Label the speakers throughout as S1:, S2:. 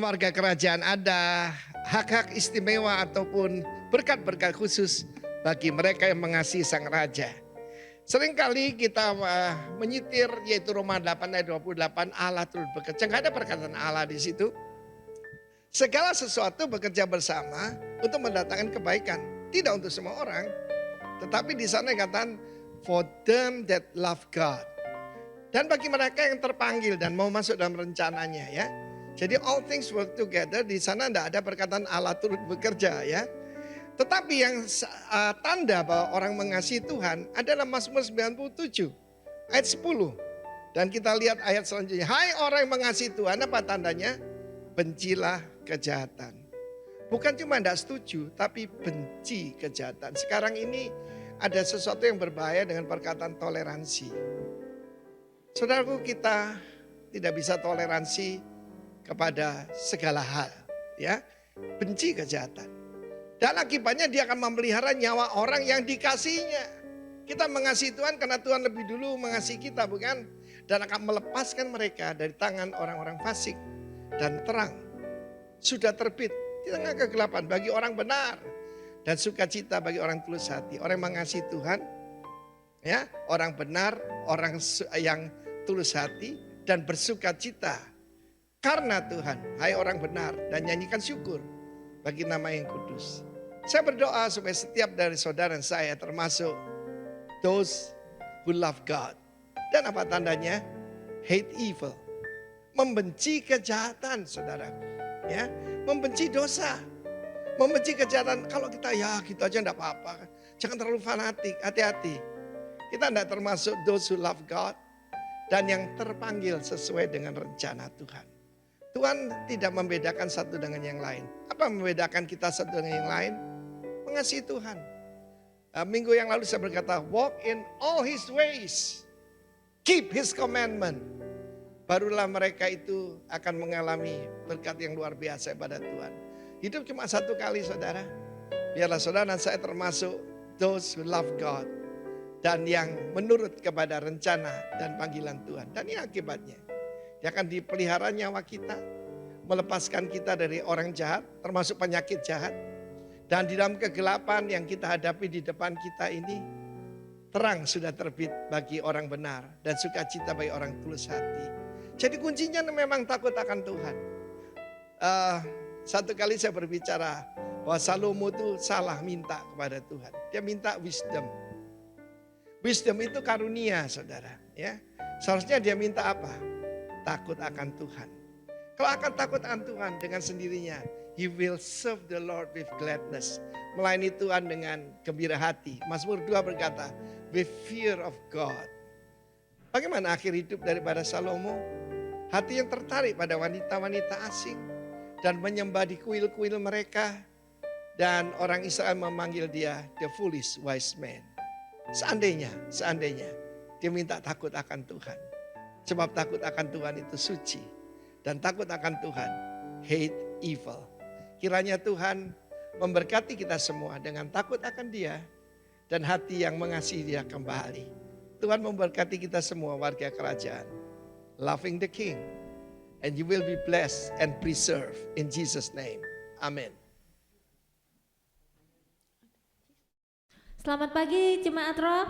S1: warga kerajaan ada hak-hak istimewa ataupun berkat-berkat khusus bagi mereka yang mengasihi sang raja. Seringkali kita menyitir yaitu Roma 8 ayat 28 Allah turut bekerja. Enggak ada perkataan Allah di situ. Segala sesuatu bekerja bersama untuk mendatangkan kebaikan. Tidak untuk semua orang. Tetapi di sana dikatakan for them that love God. Dan bagi mereka yang terpanggil dan mau masuk dalam rencananya ya. Jadi all things work together, di sana tidak ada perkataan Allah turut bekerja ya. Tetapi yang tanda bahwa orang mengasihi Tuhan adalah Mazmur 97 ayat 10. Dan kita lihat ayat selanjutnya. Hai orang yang mengasihi Tuhan, apa tandanya? Bencilah kejahatan. Bukan cuma tidak setuju, tapi benci kejahatan. Sekarang ini ada sesuatu yang berbahaya dengan perkataan toleransi. Saudaraku, kita tidak bisa toleransi kepada segala hal. Ya, benci kejahatan. Dan akibatnya dia akan memelihara nyawa orang yang dikasihinya. Kita mengasihi Tuhan karena Tuhan lebih dulu mengasihi kita, bukan? Dan akan melepaskan mereka dari tangan orang-orang fasik. Dan terang sudah terbit di tengah kegelapan bagi orang benar. Dan sukacita bagi orang tulus hati. Orang yang mengasihi Tuhan, ya, orang benar, orang yang tulus hati dan bersukacita karena Tuhan. Hai orang benar, dan nyanyikan syukur bagi nama yang kudus. Saya berdoa supaya setiap dari saudara dan saya termasuk those who love God. Dan apa tandanya? Hate evil. Membenci kejahatan, saudara. Ya, membenci dosa. Membenci kejahatan. Kalau kita ya gitu aja enggak apa-apa. Jangan terlalu fanatik, hati-hati. Kita enggak termasuk those who love God dan yang terpanggil sesuai dengan rencana Tuhan. Tuhan tidak membedakan satu dengan yang lain. Apa membedakan kita satu dengan yang lain? Mengasihi Tuhan. Minggu yang lalu saya berkata, walk in all His ways. Keep His commandment. Barulah mereka itu akan mengalami berkat yang luar biasa pada Tuhan. Hidup cuma satu kali, saudara. Biarlah saudara dan saya termasuk those who love God. Dan yang menurut kepada rencana dan panggilan Tuhan. Dan ini akibatnya. Dia akan dipelihara nyawa kita. Melepaskan kita dari orang jahat, termasuk penyakit jahat. Dan di dalam kegelapan yang kita hadapi di depan kita ini, terang sudah terbit bagi orang benar. Dan sukacita bagi orang tulus hati. Jadi kuncinya memang takut akan Tuhan. Satu kali saya berbicara bahwa Salomo itu salah minta kepada Tuhan. Dia minta wisdom. Wisdom itu karunia, saudara. Ya, seharusnya dia minta apa? Takut akan Tuhan. Kalau akan takut akan Tuhan dengan sendirinya, he will serve the Lord with gladness. Melayani Tuhan dengan gembira hati. Mazmur 2 berkata, with fear of God. Bagaimana akhir hidup daripada Salomo? Hati yang tertarik pada wanita-wanita asing. Dan menyembah di kuil-kuil mereka. Dan orang Israel memanggil dia the foolish wise man. Seandainya dia minta takut akan Tuhan. Sebab takut akan Tuhan itu suci. Dan takut akan Tuhan, hate evil. Kiranya Tuhan memberkati kita semua dengan takut akan Dia. Dan hati yang mengasihi Dia kembali. Tuhan memberkati kita semua warga kerajaan. Loving the King. And you will be blessed and preserved in Jesus' name. Amen.
S2: Selamat pagi Jemaat Roh.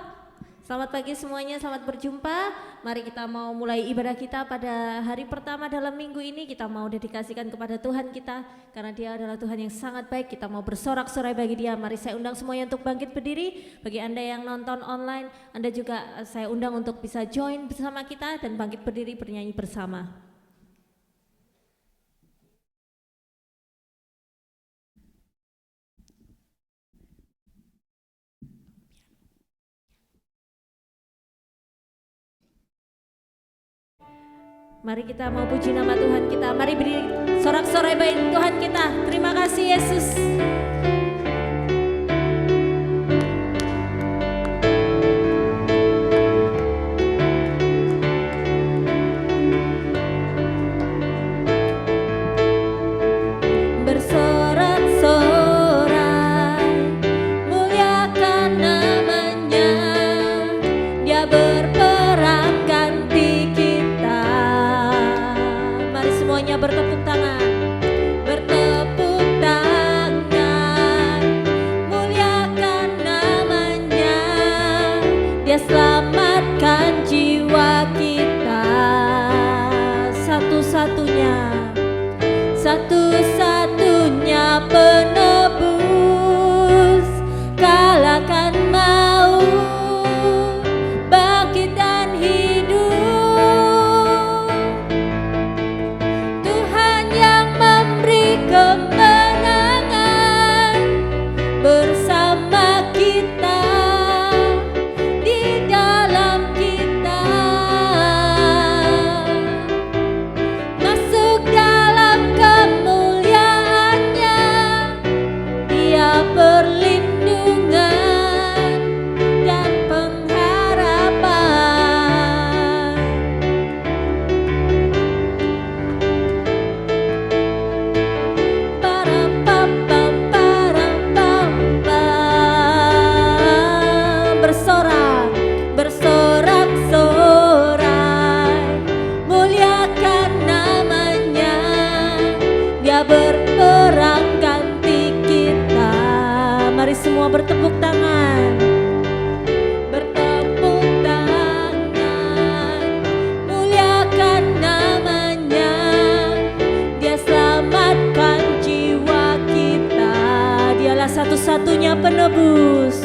S2: Selamat pagi semuanya, selamat berjumpa. Mari kita mau mulai ibadah kita pada hari pertama dalam minggu ini. Kita mau dedikasikan kepada Tuhan kita. Karena Dia adalah Tuhan yang sangat baik. Kita mau bersorak-sorai bagi Dia. Mari saya undang semuanya untuk bangkit berdiri. Bagi Anda yang nonton online, Anda juga saya undang untuk bisa join bersama kita dan bangkit berdiri bernyanyi bersama. Mari kita mau puji nama Tuhan kita. Mari berdiri sorak-sorai bagi Tuhan kita. Terima kasih Yesus. Bertepuk tangan. satu-satunya penebus,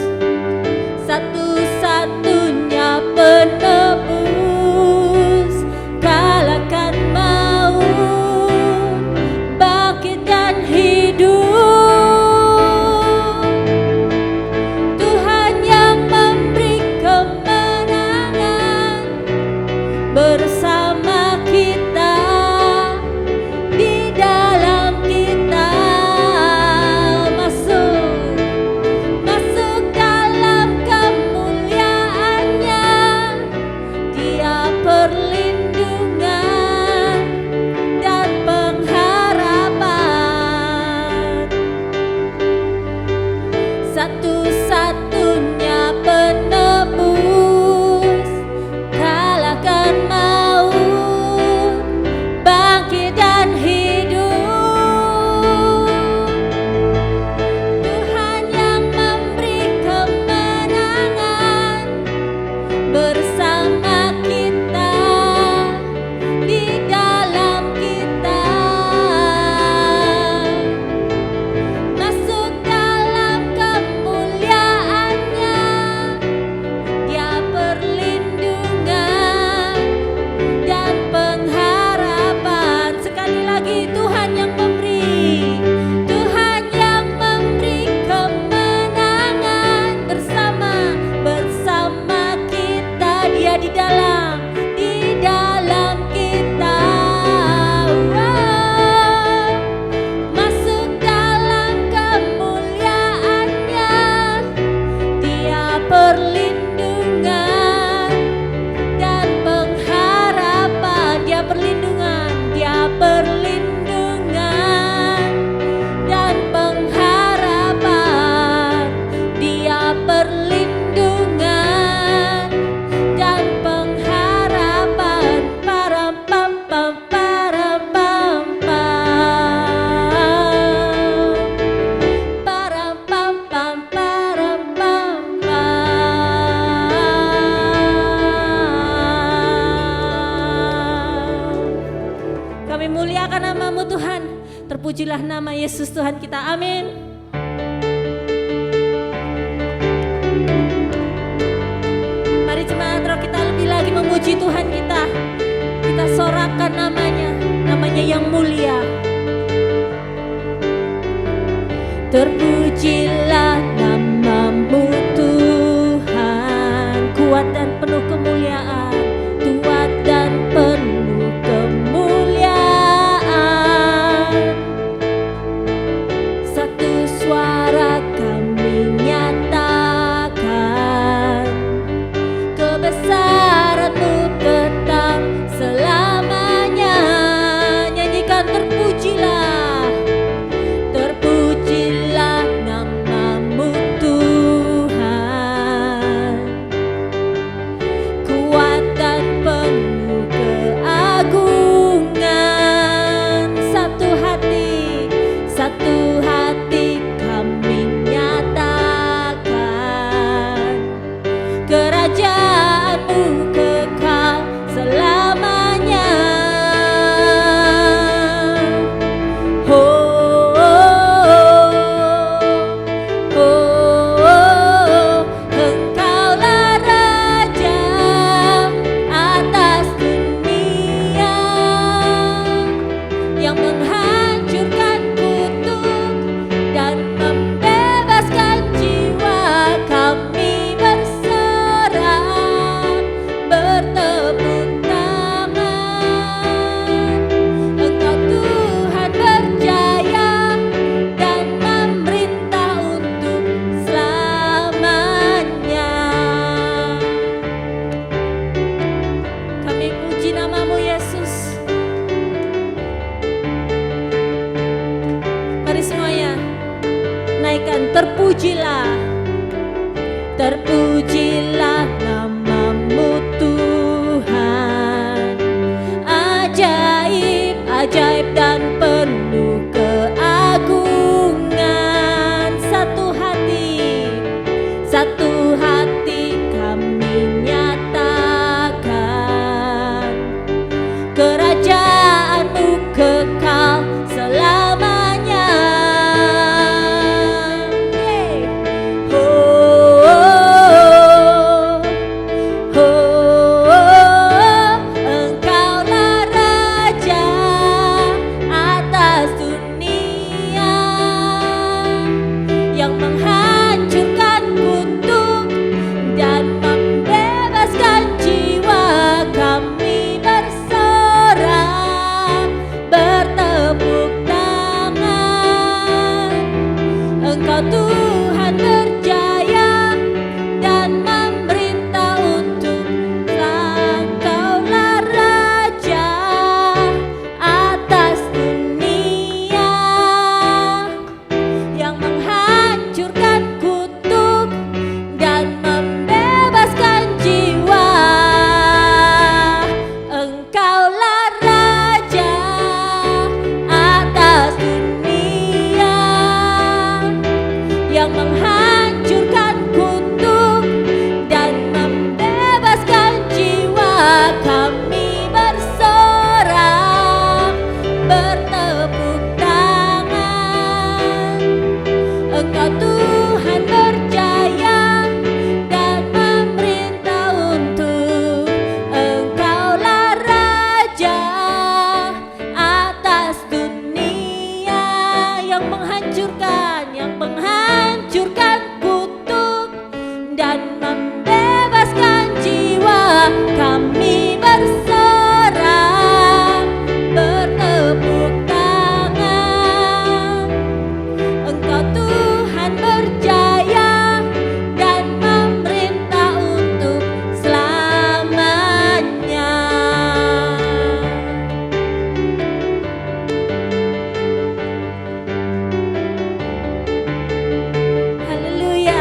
S2: satu-satunya penebus, kalahkan maut, bangkit dan hidup. Tuhan yang memberi kemenangan bersama kita, di dalam kita. Masuk dalam kemuliaannya, Dia perlindungan dan pengharapan. Satu-satunya penebus, kalahkan maut, bangkit dan hidup. Tuhan yang memberi kemenangan bersama kita, di dalam kita. Masuk dalam kemuliaannya, Dia perlindungan dan pengharapan. Sekali lagi, Tuhan yang memberi, Tuhan yang memberi kemenangan bersama kita. Dia di dalam kita. Wow. Masuk dalam kemuliaannya, Dia perlindungan dan pengharapan. Dia perlindungan, Dia perlindungan dan pengharapan. Dia perlindungan dan pengharapan. Param pam pam param pam pam. Param pam pam param pam pam. Kami muliakan nama-Mu Tuhan. Terpujilah nama Yesus Tuhan kita. Amin. Mari jemaat roh, kita lebih lagi memuji Tuhan kita. Kita sorakan namanya yang mulia. Terpujilah nama-Mu Tuhan, kuat dan penuh kemuliaan, kuat dan penuh kemuliaan. Satu suara kami nyatakan, kebesaran-Mu tetap selamanya. Nyanyikan terpujilah, terpujilah nama-Mu Tuhan, kuat dan penuh keagungan. Satu hati kami nyatakan, kerajaan-Mu kekal selamanya. Oh, oh, oh, oh, Engkaulah Raja atas dunia, yang menghancurkan kutuk dan membebaskan jiwa. Kami bersorak, bertepuk tangan. Engkau Tuhan berjaya dan memerintah untuk selamanya. Kami puji nama-Mu Yesus. Mari semuanya naikkan terpujilah, terpujilah nama-Mu Tuhan, ajaib, ajaib dan penuh keagungan. Satu hati kami nyatakan, kerajaan-Mu kekal selamanya. Yeay. Kami bersorak, bertepuk tangan. Engkau Tuhan berjaya dan memerintah untuk selamanya. Haleluya.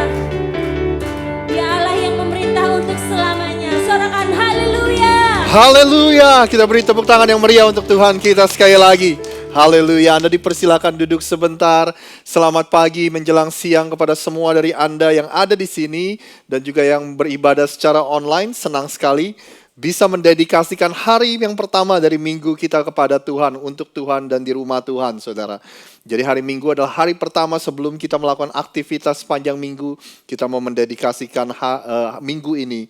S2: Dia Allah yang memerintah untuk selamanya. Sorakan haleluya.
S3: Haleluya, kita beri tepuk tangan yang meriah untuk Tuhan kita sekali lagi. Haleluya, Anda dipersilakan duduk sebentar. Selamat pagi menjelang siang kepada semua dari Anda yang ada di sini dan juga yang beribadah secara online. Senang sekali bisa mendedikasikan hari yang pertama dari minggu kita kepada Tuhan, untuk Tuhan dan di rumah Tuhan, saudara. Jadi hari Minggu adalah hari pertama sebelum kita melakukan aktivitas sepanjang minggu. Kita mau mendedikasikan minggu ini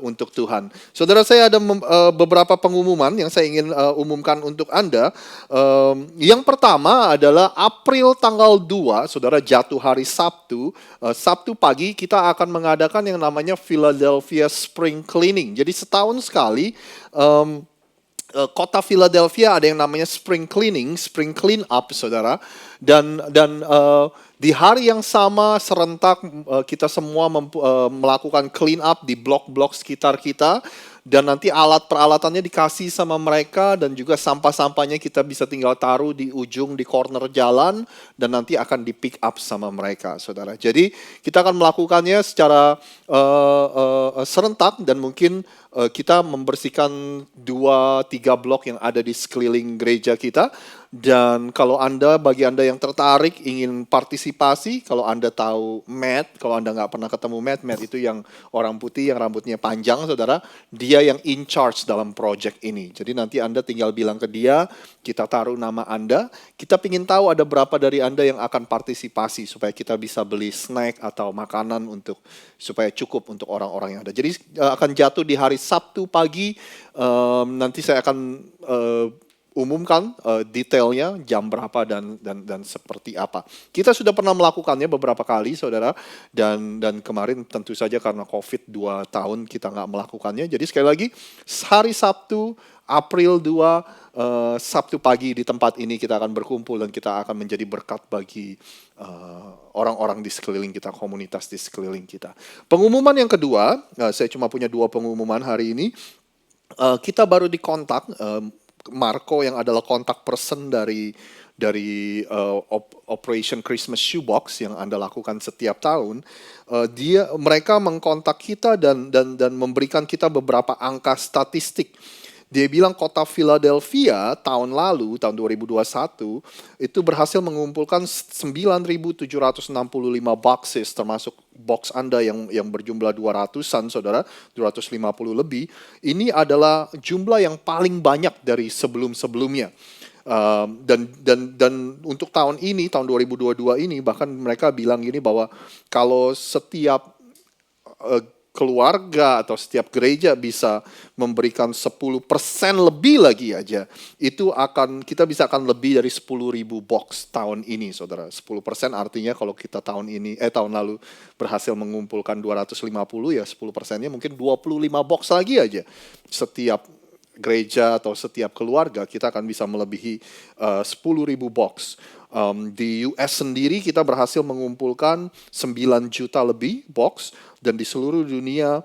S3: untuk Tuhan. Saudara, saya ada beberapa pengumuman yang saya ingin umumkan untuk Anda. Yang pertama adalah April tanggal 2, saudara, jatuh hari Sabtu. Sabtu pagi kita akan mengadakan yang namanya Philadelphia Spring Cleaning. Jadi setahun sekali kota Philadelphia ada yang namanya Spring Cleaning, Spring Clean Up, saudara. Dan di hari yang sama serentak kita semua melakukan clean up di blok-blok sekitar kita. Dan nanti alat peralatannya dikasih sama mereka dan juga sampah-sampahnya kita bisa tinggal taruh di ujung, di corner jalan dan nanti akan di pick up sama mereka, saudara. Jadi kita akan melakukannya secara serentak dan mungkin kita membersihkan 2-3 blok yang ada di sekeliling gereja kita. Dan kalau bagi Anda yang tertarik ingin partisipasi, kalau Anda tahu Matt, kalau Anda nggak pernah ketemu Matt itu yang orang putih yang rambutnya panjang, saudara, dia yang in charge dalam project ini. Jadi nanti Anda tinggal bilang ke dia, kita taruh nama Anda, kita ingin tahu ada berapa dari Anda yang akan partisipasi supaya kita bisa beli snack atau makanan supaya cukup untuk orang-orang yang ada. Jadi akan jatuh di hari Sabtu pagi, nanti saya akan umumkan detailnya jam berapa dan seperti apa. Kita sudah pernah melakukannya beberapa kali, saudara, dan kemarin tentu saja karena COVID 2 tahun kita nggak melakukannya. Jadi sekali lagi hari Sabtu April 2 Sabtu pagi di tempat ini kita akan berkumpul dan kita akan menjadi berkat bagi orang-orang di sekeliling kita, komunitas di sekeliling kita. Pengumuman yang kedua, saya cuma punya 2 pengumuman hari ini. Kita baru dikontak. Marco yang adalah kontak person dari Operation Christmas Shoebox yang Anda lakukan setiap tahun, mereka mengkontak kita dan memberikan kita beberapa angka statistik. Dia bilang kota Philadelphia tahun 2021 itu berhasil mengumpulkan 9.765 boxes, termasuk box Anda yang berjumlah 200-an, saudara, 250 lebih. Ini adalah jumlah yang paling banyak dari sebelum-sebelumnya. Dan untuk tahun ini, tahun 2022 ini, bahkan mereka bilang gini bahwa kalau setiap keluarga atau setiap gereja bisa memberikan 10% lebih lagi aja, itu kita bisa akan lebih dari 10.000 box tahun ini, saudara. 10% artinya kalau kita tahun lalu berhasil mengumpulkan 250, ya 10%-nya mungkin 25 box lagi aja. Setiap gereja atau setiap keluarga kita akan bisa melebihi 10.000 box. Di US sendiri kita berhasil mengumpulkan 9 juta lebih box, dan di seluruh dunia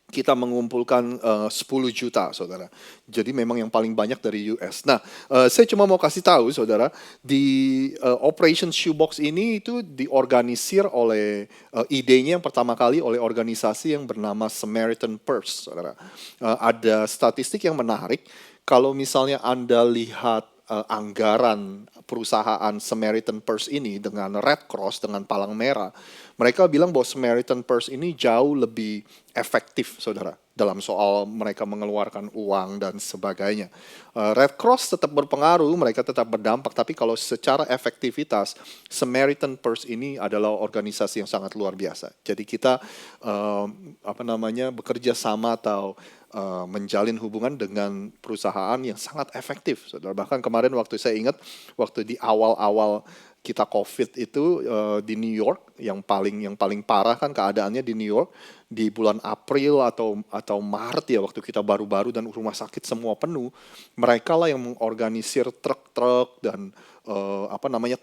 S3: kita mengumpulkan 10 juta, saudara. Jadi memang yang paling banyak dari US. Nah, saya cuma mau kasih tahu, saudara, di Operation Shoebox ini itu diorganisir oleh, idenya yang pertama kali oleh organisasi yang bernama Samaritan Purse, saudara. Ada statistik yang menarik, kalau misalnya Anda lihat anggaran perusahaan Samaritan Purse ini dengan Red Cross, dengan Palang Merah, mereka bilang bahwa Samaritan Purse ini jauh lebih efektif, saudara, dalam soal mereka mengeluarkan uang dan sebagainya. Red Cross tetap berpengaruh, mereka tetap berdampak, tapi kalau secara efektivitas, Samaritan Purse ini adalah organisasi yang sangat luar biasa. Jadi kita bekerja sama atau menjalin hubungan dengan perusahaan yang sangat efektif, saudara. Bahkan kemarin waktu saya ingat, waktu di awal-awal kita COVID itu di New York, yang paling parah kan keadaannya di New York, di bulan April atau Maret ya, waktu kita baru-baru dan rumah sakit semua penuh, mereka lah yang mengorganisir truk-truk dan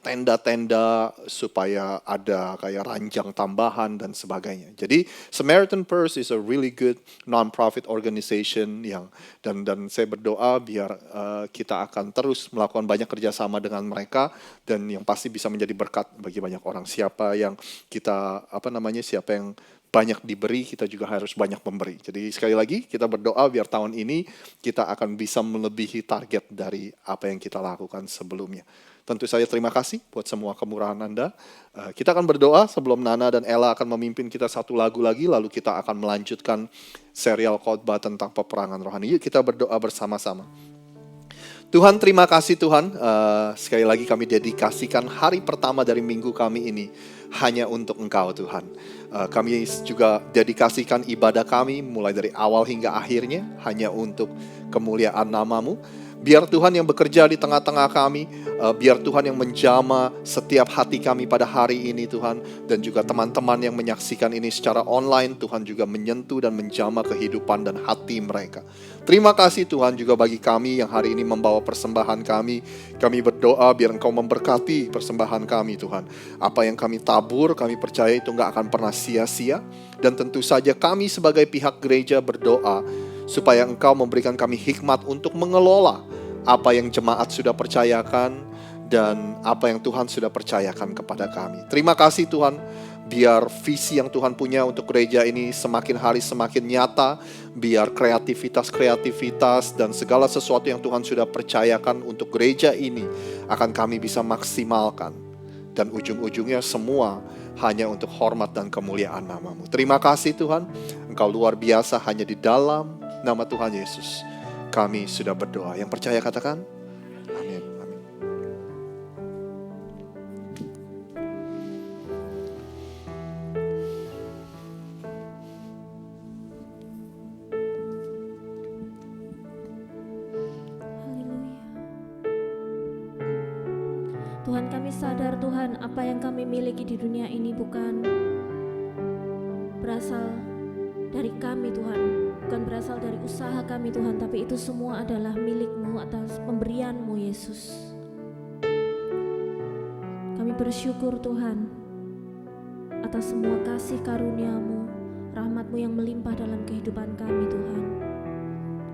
S3: tenda-tenda supaya ada kayak ranjang tambahan dan sebagainya. Jadi Samaritan Purse is a really good non-profit organization dan saya berdoa biar kita akan terus melakukan banyak kerjasama dengan mereka dan yang pasti bisa menjadi berkat bagi banyak orang. Siapa yang banyak diberi, kita juga harus banyak memberi. Jadi sekali lagi kita berdoa biar tahun ini kita akan bisa melebihi target dari apa yang kita lakukan sebelumnya. Tentu saja terima kasih buat semua kemurahan Anda. Kita akan berdoa sebelum Nana dan Ella akan memimpin kita satu lagu lagi, lalu kita akan melanjutkan serial khotbah tentang peperangan rohani. Yuk kita berdoa bersama-sama. Tuhan, terima kasih Tuhan, sekali lagi kami dedikasikan hari pertama dari minggu kami ini hanya untuk Engkau Tuhan. Kami juga dedikasikan ibadah kami mulai dari awal hingga akhirnya hanya untuk kemuliaan nama-Mu. Biar Tuhan yang bekerja di tengah-tengah kami, biar Tuhan yang menjamah setiap hati kami pada hari ini Tuhan. Dan juga teman-teman yang menyaksikan ini secara online, Tuhan juga menyentuh dan menjamah kehidupan dan hati mereka. Terima kasih Tuhan juga bagi kami yang hari ini membawa persembahan kami. Kami berdoa biar Engkau memberkati persembahan kami Tuhan. Apa yang kami tabur, kami percaya itu gak akan pernah sia-sia. Dan tentu saja kami sebagai pihak gereja berdoa supaya Engkau memberikan kami hikmat untuk mengelola apa yang jemaat sudah percayakan dan apa yang Tuhan sudah percayakan kepada kami. Terima kasih Tuhan, biar visi yang Tuhan punya untuk gereja ini semakin hari semakin nyata, biar kreativitas dan segala sesuatu yang Tuhan sudah percayakan untuk gereja ini akan kami bisa maksimalkan. Dan ujung-ujungnya semua hanya untuk hormat dan kemuliaan nama-Mu. Terima kasih Tuhan, Engkau luar biasa, hanya di dalam nama Tuhan Yesus kami sudah berdoa. Yang percaya katakan amin. Amin.
S2: Haleluya. Tuhan, kami sadar Tuhan, apa yang kami miliki di dunia ini bukan berasal dari kami Tuhan, bukan berasal dari usaha kami Tuhan, tapi itu semua adalah milik-Mu atas pemberian-Mu Yesus. Kami bersyukur Tuhan atas semua kasih karunia-Mu, rahmat-Mu yang melimpah dalam kehidupan kami Tuhan.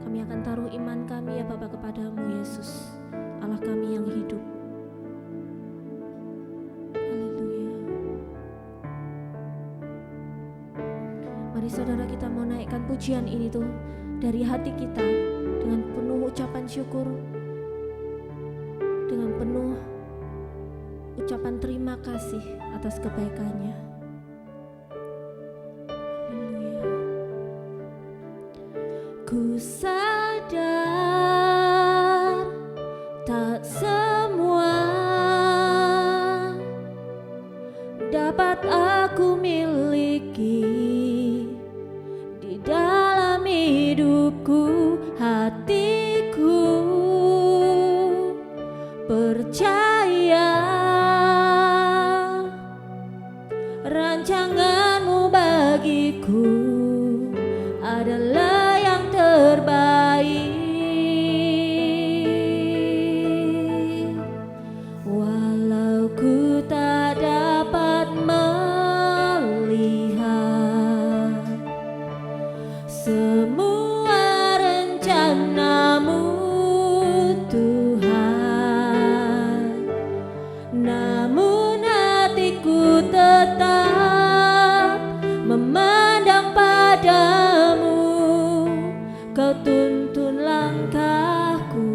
S2: Kami akan taruh iman kami ya Bapa kepada-Mu Yesus, Allah kami yang hidup. Mari saudara, kita mau naikkan pujian ini tuh dari hati kita dengan penuh ucapan syukur, dengan penuh ucapan terima kasih atas kebaikannya. Haleluya. Ku sadar tak semua dapat aku miliki dalam hidupku, hatiku percaya rancangan-Mu bagiku adalah yang terbaik. Walau ku tak dapat melihat semua rencana-Mu Tuhan, namun hatiku tetap memandang padamu. Kau tuntun langkahku,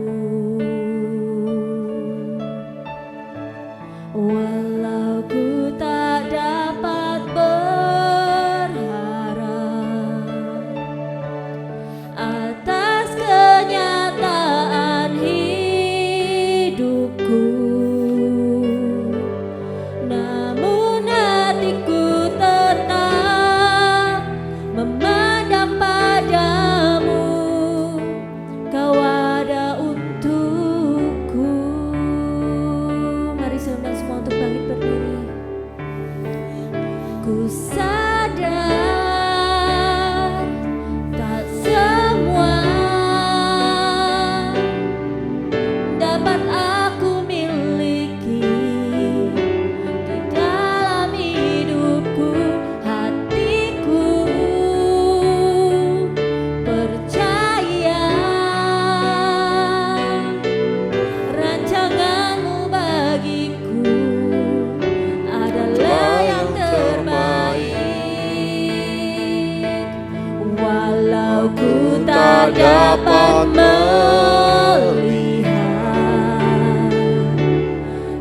S2: walau ku tak dapat berharap atas kenyataan hidupku, namun hatiku tetap memandang padamu. Kau dapat melihat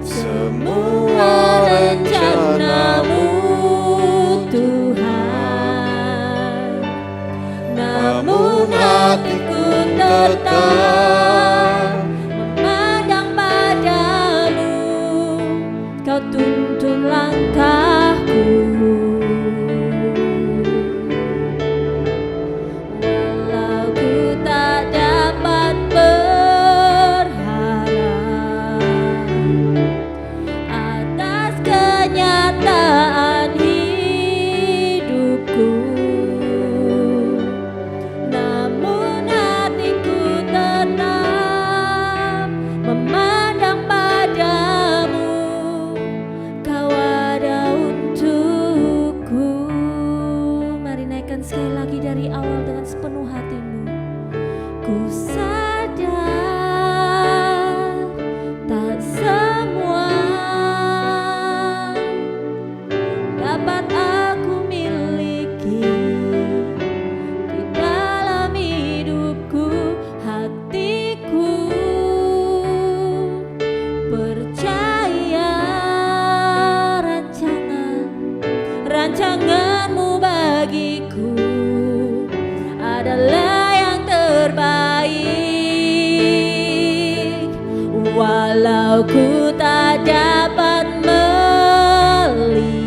S2: semua rencana-Mu Tuhan, namun hatiku tetap memandang padamu. Kau tuntun langkahku, walau ku tak dapat berharap atas kenyataan hidupku, namun hatiku tetap memandang padamu. Kau ada untukku. Mari naikkan sekali lagi dari awal dengan sepenuh hatimu. Ku sadar tak semua dapat aku miliki di dalam hidupku. Hatiku percaya rancangan-Mu bagiku adalah yang terbaik. Walau ku tak dapat melihat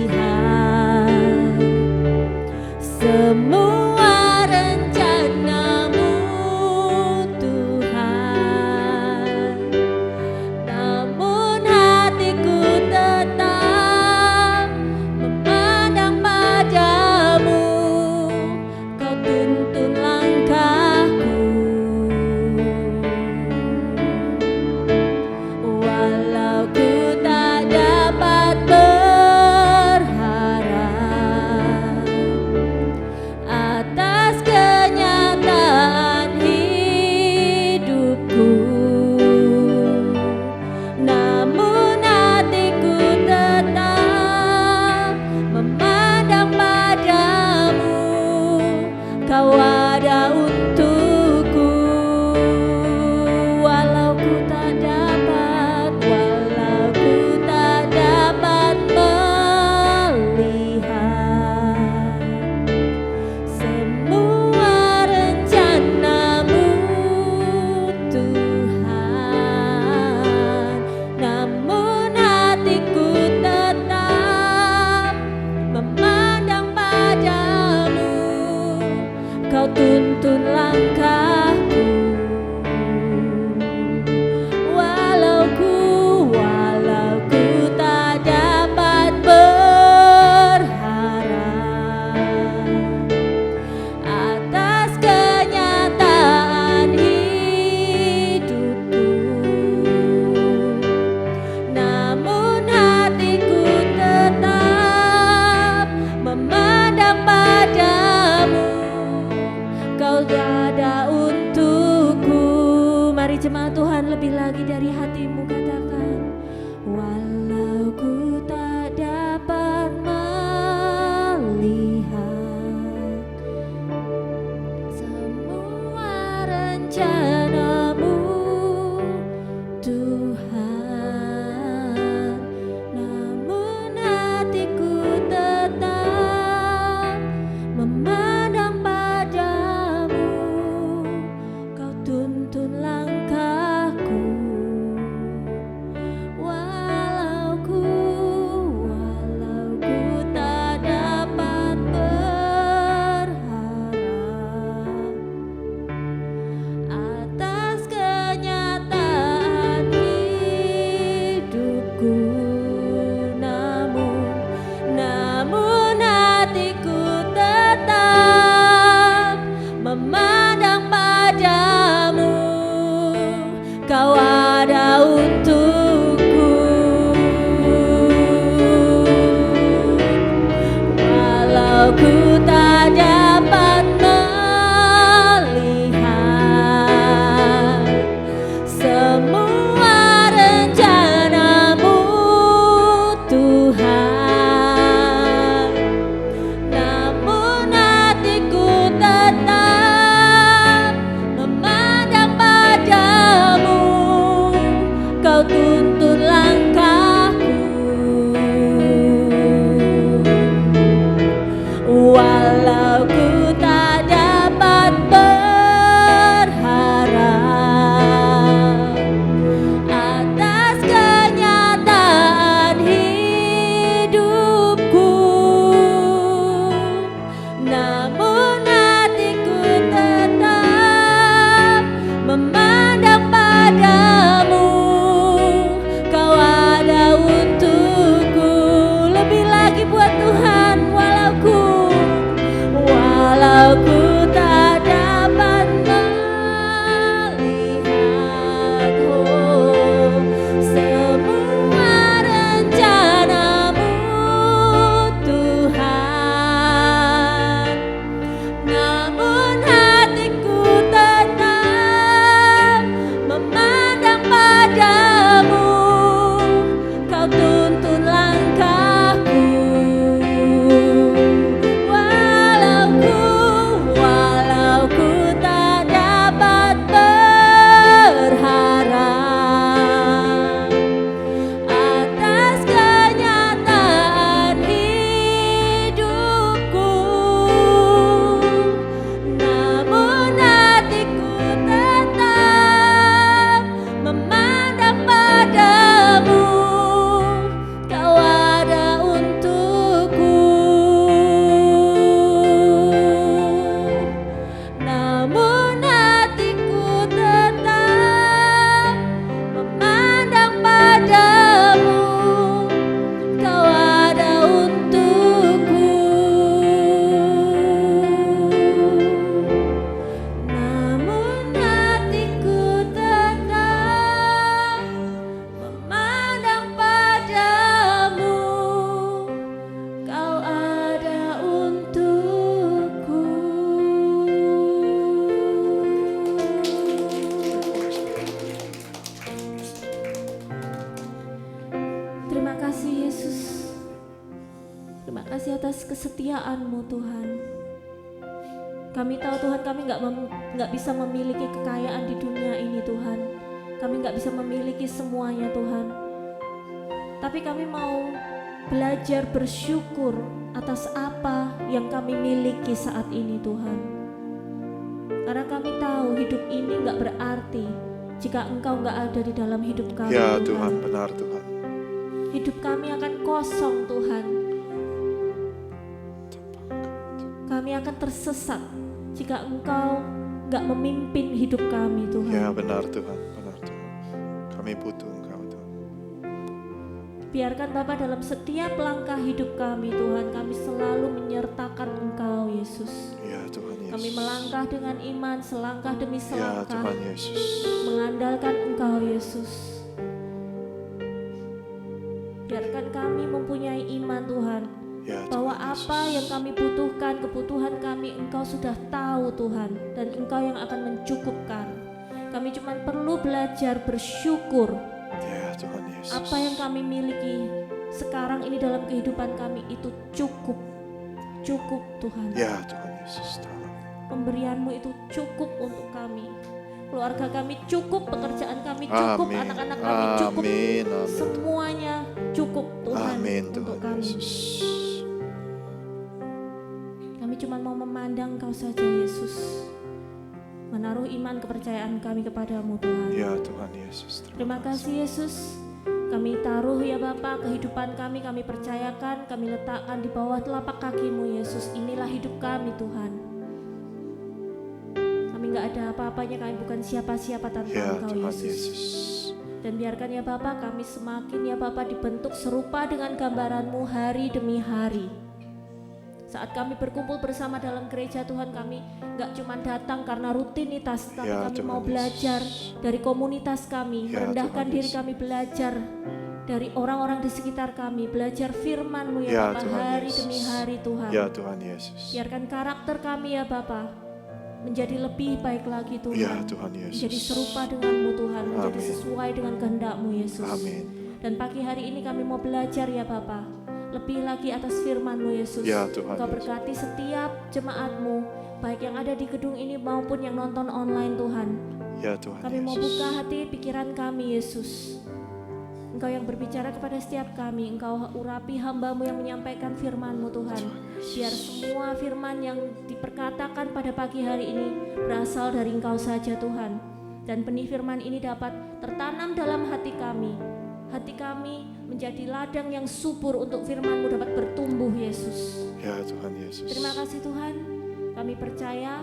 S2: semua rencana-Mu Tuhan, namun hatiku tetap memandang padamu. Kau tuntun langkahku, walau ku tak dapat berharap atas kenyataan hidupku, namun hatiku tetap memandang padamu. Kau ada untukku, walau ku tak dapat melihat semua rencana-Mu Tuhan, namun hatiku tetap memandang padamu. Kau tuntun langkahku, walau ku tak dapat berharap atas kenyataan hidupku, namun hatiku tetap memandang padamu. Kau ada untukku. Mari jemaat Tuhan, lebih lagi dari hatimu katakan, walau ku tak dapat melihat semua rencana-Mu Tuhan, namun hatiku tetap memandang padamu. Kau tuntun langkahku, walau ku tak dapat berharap atas kenyataan hidupku, namun hatiku tetap memandang padamu. atas kesetiaan-Mu Tuhan. Kami tahu Tuhan, kami nggak bisa memiliki kekayaan di dunia ini Tuhan. Kami nggak bisa memiliki semuanya Tuhan. Tapi kami mau belajar bersyukur atas apa yang kami miliki saat ini Tuhan. Karena kami tahu hidup ini nggak berarti jika Engkau nggak ada di dalam hidup kami
S3: Ya
S2: Tuhan.
S3: Tuhan, benar Tuhan.
S2: Hidup kami akan kosong Tuhan. Kami akan tersesat jika Engkau nggak memimpin hidup kami Tuhan.
S3: Ya benar Tuhan, benar Tuhan. Kami butuh Engkau Tuhan.
S2: Biarkan Bapa dalam setiap langkah hidup kami Tuhan, kami selalu menyertakan Engkau Yesus.
S3: Ya Tuhan Yesus.
S2: Kami melangkah dengan iman selangkah demi
S3: Ya
S2: selangkah,
S3: Tuhan Yesus.
S2: mengandalkan Engkau Yesus. Biarkan kami mempunyai iman Tuhan,
S3: Ya
S2: bahwa
S3: Tuhan Yesus.
S2: apa yang kami butuhkan, kebutuhan kami Engkau sudah tahu Tuhan, dan Engkau yang akan mencukupkan. Kami cuma perlu belajar bersyukur.
S3: Ya Tuhan Yesus.
S2: Apa yang kami miliki sekarang ini dalam kehidupan kami itu cukup. Cukup Tuhan.
S3: Ya Tuhan Yesus. Tolong.
S2: Pemberian-Mu itu cukup untuk kami. Keluarga kami cukup, pekerjaan kami cukup,
S3: Amin.
S2: anak-anak kami cukup.
S3: Amin. Amin.
S2: Semuanya cukup Tuhan
S3: Amin
S2: untuk
S3: Tuhan
S2: kami.
S3: Yesus.
S2: Kami cuma mau memandang Kau saja Yesus. Menaruh iman kepercayaan kami kepadamu Tuhan.
S3: Ya Tuhan Yesus.
S2: Terima kasih Yesus. Kami taruh ya Bapa kehidupan kami percayakan, kami letakkan di bawah telapak kaki-Mu Yesus. Inilah hidup kami Tuhan. Kami gak ada apa-apanya, kami bukan siapa-siapa tanpa
S3: Ya
S2: Engkau
S3: Tuhan
S2: Yesus.
S3: Yesus.
S2: Dan biarkan ya Bapa kami semakin ya Bapa dibentuk serupa dengan gambaran-Mu hari demi hari. Saat kami berkumpul bersama dalam gereja Tuhan, kami gak cuma datang karena rutinitas, tapi
S3: Ya,
S2: kami
S3: Tuhan
S2: mau
S3: Yesus.
S2: belajar dari komunitas kami,
S3: Ya,
S2: merendahkan
S3: Tuhan
S2: diri
S3: Yesus.
S2: kami, belajar dari orang-orang di sekitar kami, belajar firman-Mu ya,
S3: Ya,
S2: Bapa
S3: Tuhan
S2: hari
S3: Yesus.
S2: demi hari Tuhan.
S3: Ya Tuhan Yesus.
S2: Biarkan karakter kami ya Bapa menjadi lebih baik lagi Tuhan.
S3: Ya Tuhan Yesus.
S2: Menjadi serupa dengan-Mu Tuhan, menjadi
S3: Amin.
S2: sesuai dengan kehendak-Mu Yesus.
S3: Amin.
S2: Dan pagi hari ini kami mau belajar ya Bapa, lebih lagi atas firman-Mu Yesus.
S3: Ya, Tuhan
S2: Engkau
S3: Yesus.
S2: berkati setiap jemaat-Mu, baik yang ada di gedung ini maupun yang nonton online Tuhan.
S3: Ya Tuhan
S2: Kami
S3: Yesus.
S2: mau buka hati pikiran kami Yesus. Engkau yang berbicara kepada setiap kami, Engkau urapi hamba-Mu yang menyampaikan firman-Mu Tuhan. Biar semua firman yang diperkatakan pada pagi hari ini berasal dari Engkau saja Tuhan. Dan benih firman ini dapat tertanam dalam hati kami. Hati kami menjadi ladang yang subur untuk firman-Mu dapat bertumbuh Yesus.
S3: Ya Tuhan Yesus.
S2: Terima kasih Tuhan, kami percaya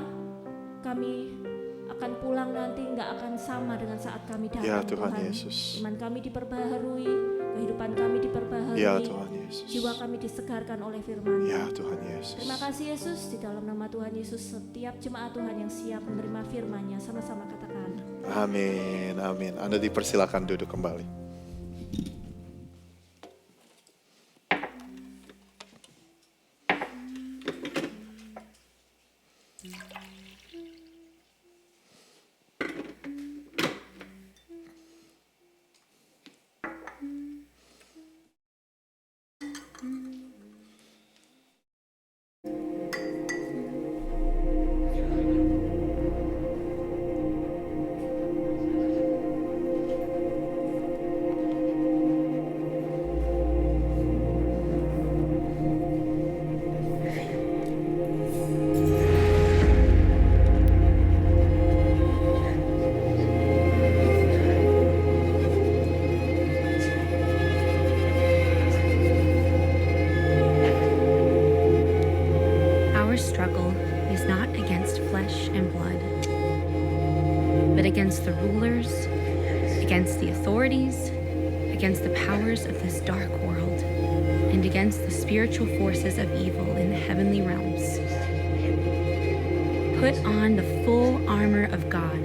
S2: kami akan pulang nanti nggak akan sama dengan saat kami datang
S3: Ya Tuhan
S2: Tuhan.
S3: Yesus.
S2: Iman kami diperbaharui, kehidupan kami diperbaharui,
S3: Ya Tuhan Yesus.
S2: jiwa kami disegarkan oleh firman.
S3: Ya Tuhan Yesus.
S2: Terima kasih Yesus, di dalam nama Tuhan Yesus setiap jemaat Tuhan yang siap menerima firman-Nya sama-sama katakan.
S3: Amin. Amin. Anda dipersilakan duduk kembali.
S4: Our struggle is not against flesh and blood, but against the rulers, against the authorities, against the powers of this dark world, and against the spiritual forces of evil in the heavenly realms. Put on the full armor of God,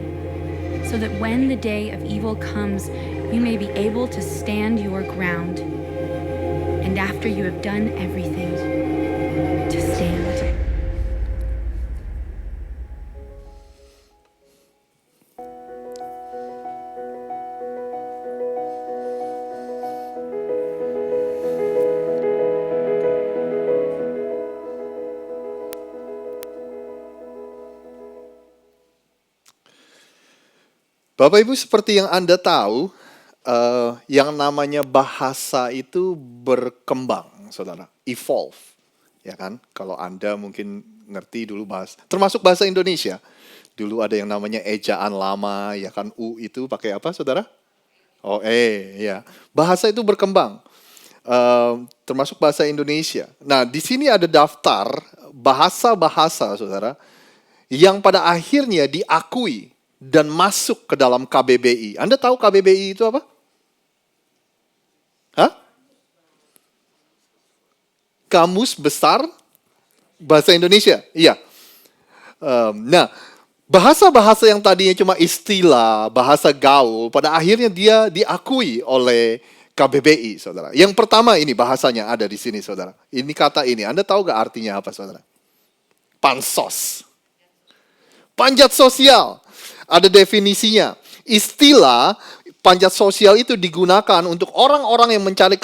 S4: so that when the day of evil comes, you may be able to stand your ground, and after you have done everything, to stand.
S3: Bapak Ibu, seperti yang Anda tahu, yang namanya bahasa itu berkembang, saudara, evolve, ya kan? Kalau Anda mungkin ngerti dulu bahasa, termasuk bahasa Indonesia. Dulu ada yang namanya ejaan lama, ya kan? U itu pakai apa, saudara? Oh, ya. Bahasa itu berkembang, termasuk bahasa Indonesia. Nah, di sini ada daftar bahasa-bahasa, saudara, yang pada akhirnya diakui dan masuk ke dalam KBBI. Anda tahu KBBI itu apa? Hah? Kamus Besar Bahasa Indonesia. Iya. Nah, bahasa-bahasa yang tadinya cuma istilah, bahasa gaul, pada akhirnya dia diakui oleh KBBI, saudara. Yang pertama ini bahasanya ada di sini, saudara. Ini kata ini, Anda tahu gak artinya apa, saudara? Pansos. Panjat sosial. Ada definisinya. Istilah panjat sosial itu digunakan untuk orang-orang yang mencari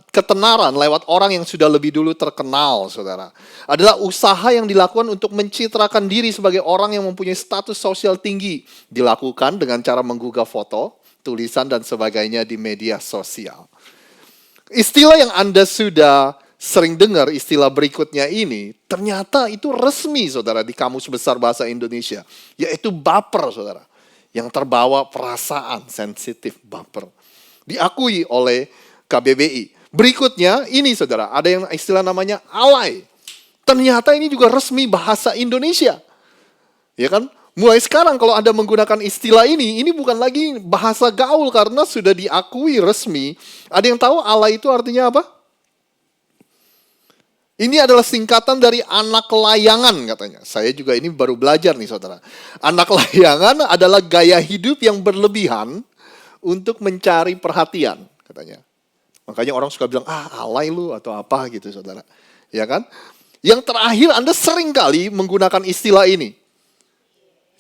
S3: ketenaran lewat orang yang sudah lebih dulu terkenal, saudara. Adalah usaha yang dilakukan untuk mencitrakan diri sebagai orang yang mempunyai status sosial tinggi. Dilakukan dengan cara menggugah foto, tulisan, dan sebagainya di media sosial. Istilah yang Anda sudah sering dengar, istilah berikutnya ini, ternyata itu resmi, saudara, di Kamus Besar Bahasa Indonesia. Yaitu baper, saudara. Yang terbawa perasaan, sensitif, baper. Diakui oleh KBBI. Berikutnya, ini saudara, ada yang istilah namanya alay. Ternyata ini juga resmi bahasa Indonesia. Ya kan? Mulai sekarang kalau Anda menggunakan istilah ini bukan lagi bahasa gaul karena sudah diakui resmi. Ada yang tahu alay itu artinya apa? Ini adalah singkatan dari anak layangan katanya. Saya juga ini baru belajar nih, saudara. Anak layangan adalah gaya hidup yang berlebihan untuk mencari perhatian katanya. Makanya orang suka bilang, alay lu atau apa gitu, saudara. Ya kan? Yang terakhir, Anda sering kali menggunakan istilah ini.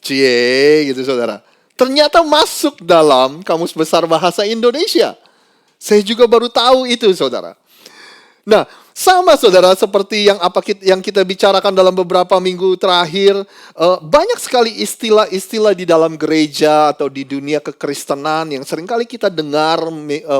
S3: Cie gitu, saudara. Ternyata masuk dalam Kamus Besar Bahasa Indonesia. Saya juga baru tahu itu, saudara. Nah, sama saudara seperti yang kita bicarakan dalam beberapa minggu terakhir, banyak sekali istilah-istilah di dalam gereja atau di dunia kekristenan yang seringkali kita dengar,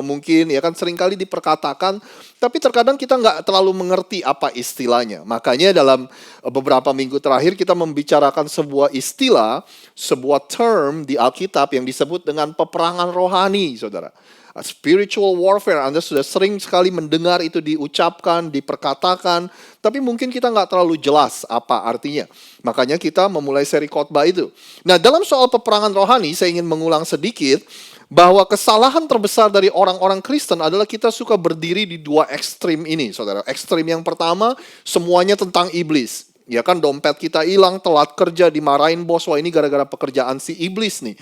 S3: mungkin ya kan seringkali diperkatakan, tapi terkadang kita nggak terlalu mengerti apa istilahnya. Makanya dalam beberapa minggu terakhir kita membicarakan sebuah istilah, sebuah term di Alkitab yang disebut dengan peperangan rohani, saudara. Spiritual warfare, Anda sudah sering sekali mendengar itu diucapkan, diperkatakan, tapi mungkin kita nggak terlalu jelas apa artinya. Makanya kita memulai seri khotbah itu. Nah, dalam soal peperangan rohani, saya ingin mengulang sedikit bahwa kesalahan terbesar dari orang-orang Kristen adalah kita suka berdiri di dua ekstrim ini, saudara. Ekstrim yang pertama, semuanya tentang iblis. Ya kan, dompet kita hilang, telat kerja, dimarahin bos, wah ini gara-gara pekerjaan si iblis nih.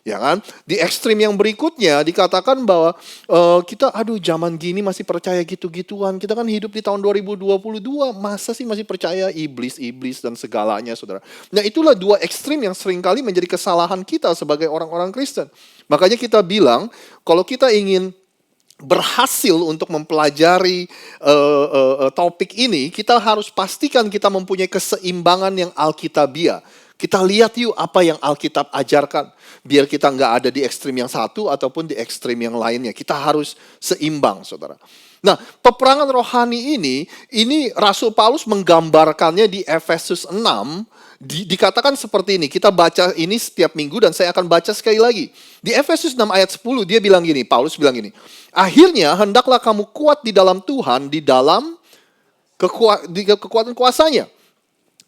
S3: Ya kan? Di ekstrim yang berikutnya dikatakan bahwa kita zaman gini masih percaya gitu-gituan. Kita kan hidup di tahun 2022, masa sih masih percaya iblis dan segalanya, saudara. Nah, itulah dua ekstrim yang seringkali menjadi kesalahan kita sebagai orang-orang Kristen. Makanya kita bilang, kalau kita ingin berhasil untuk mempelajari topik ini, kita harus pastikan kita mempunyai keseimbangan yang alkitabiah. Kita lihat yuk apa yang Alkitab ajarkan. Biar kita nggak ada di ekstrim yang satu ataupun di ekstrim yang lainnya. Kita harus seimbang, saudara. Nah, peperangan rohani ini Rasul Paulus menggambarkannya di Efesus 6. Dikatakan seperti ini. Kita baca ini setiap minggu dan saya akan baca sekali lagi. Di Efesus 6 ayat 10 dia bilang gini, Paulus bilang gini. Akhirnya hendaklah kamu kuat di dalam Tuhan, di dalam kekuatan kuasanya.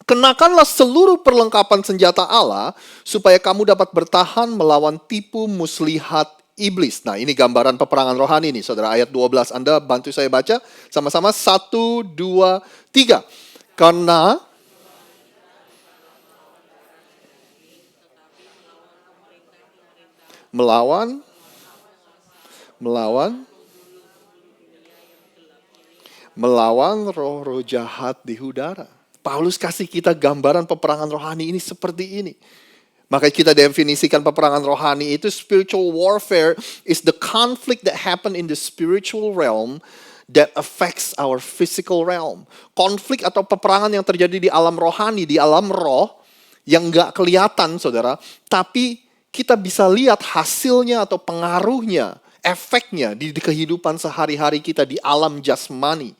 S3: Kenakanlah seluruh perlengkapan senjata Allah supaya kamu dapat bertahan melawan tipu muslihat iblis. Nah, ini gambaran peperangan rohani nih, saudara. Ayat 12, Anda bantu saya baca sama-sama. 1, 2, 3. Karena melawan roh-roh jahat di udara. Paulus kasih kita gambaran peperangan rohani ini seperti ini. Makanya kita definisikan peperangan rohani itu, spiritual warfare is the conflict that happen in the spiritual realm that affects our physical realm. Konflik atau peperangan yang terjadi di alam rohani, di alam roh, yang nggak kelihatan, saudara, tapi kita bisa lihat hasilnya atau pengaruhnya, efeknya di kehidupan sehari-hari kita di alam jasmani.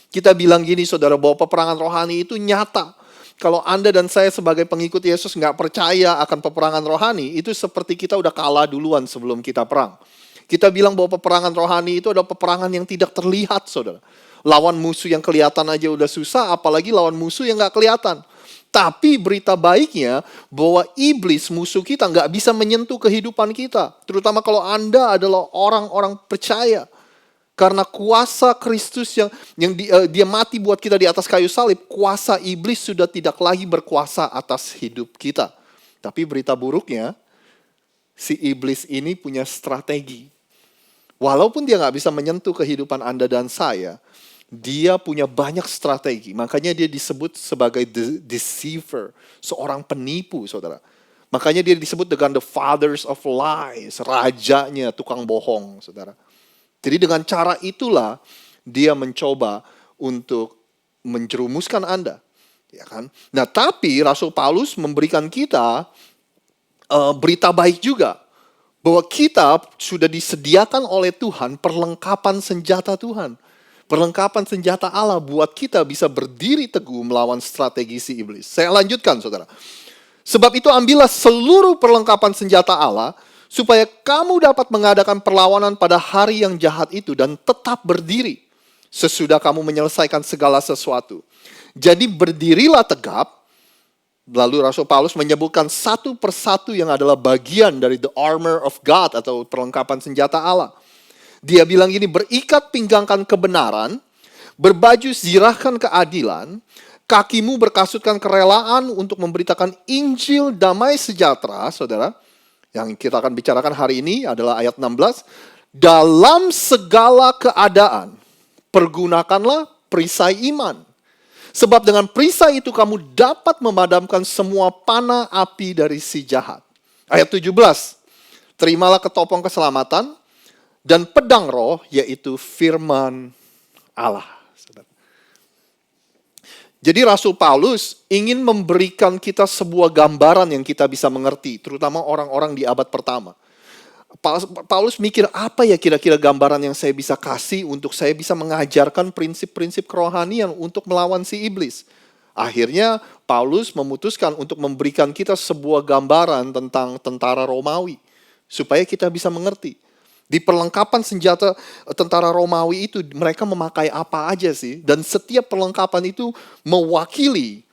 S3: Kita bilang gini saudara, bahwa peperangan rohani itu nyata. Kalau Anda dan saya sebagai pengikut Yesus nggak percaya akan peperangan rohani, itu seperti kita udah kalah duluan sebelum kita perang. Kita bilang bahwa peperangan rohani itu adalah peperangan yang tidak terlihat saudara. Lawan musuh yang kelihatan aja udah susah, apalagi lawan musuh yang nggak kelihatan. Tapi berita baiknya bahwa iblis musuh kita nggak bisa menyentuh kehidupan kita. Terutama kalau Anda adalah orang-orang percaya. Karena kuasa Kristus yang dia mati buat kita di atas kayu salib, kuasa iblis sudah tidak lagi berkuasa atas hidup kita. Tapi berita buruknya, si iblis ini punya strategi. Walaupun dia nggak bisa menyentuh kehidupan Anda dan saya, dia punya banyak strategi. Makanya dia disebut sebagai deceiver, seorang penipu, saudara. Makanya dia disebut dengan the fathers of lies, rajanya tukang bohong, saudara. Jadi dengan cara itulah dia mencoba untuk menjerumuskan Anda. Ya kan? Nah tapi Rasul Paulus memberikan kita berita baik juga. Bahwa kita sudah disediakan oleh Tuhan perlengkapan senjata Tuhan. Perlengkapan senjata Allah buat kita bisa berdiri teguh melawan strategi si iblis. Saya lanjutkan saudara. Sebab itu ambillah seluruh perlengkapan senjata Allah supaya kamu dapat mengadakan perlawanan pada hari yang jahat itu dan tetap berdiri sesudah kamu menyelesaikan segala sesuatu. Jadi berdirilah tegap. Lalu Rasul Paulus menyebutkan satu persatu yang adalah bagian dari the armor of God atau perlengkapan senjata Allah. Dia bilang gini, berikat pinggangkan kebenaran, berbaju zirahkan keadilan, kakimu berkasutkan kerelaan untuk memberitakan Injil damai sejahtera, saudara. Yang kita akan bicarakan hari ini adalah ayat 16. Dalam segala keadaan, pergunakanlah perisai iman. Sebab dengan perisai itu kamu dapat memadamkan semua panah api dari si jahat. Ayat 17. Terimalah ketopong keselamatan dan pedang roh, yaitu firman Allah. Jadi Rasul Paulus ingin memberikan kita sebuah gambaran yang kita bisa mengerti, terutama orang-orang di abad pertama. Paulus mikir apa ya kira-kira gambaran yang saya bisa kasih untuk saya bisa mengajarkan prinsip-prinsip kerohanian untuk melawan si iblis. Akhirnya Paulus memutuskan untuk memberikan kita sebuah gambaran tentang tentara Romawi supaya kita bisa mengerti. Di perlengkapan senjata tentara Romawi itu mereka memakai apa aja sih? Dan setiap perlengkapan itu mewakili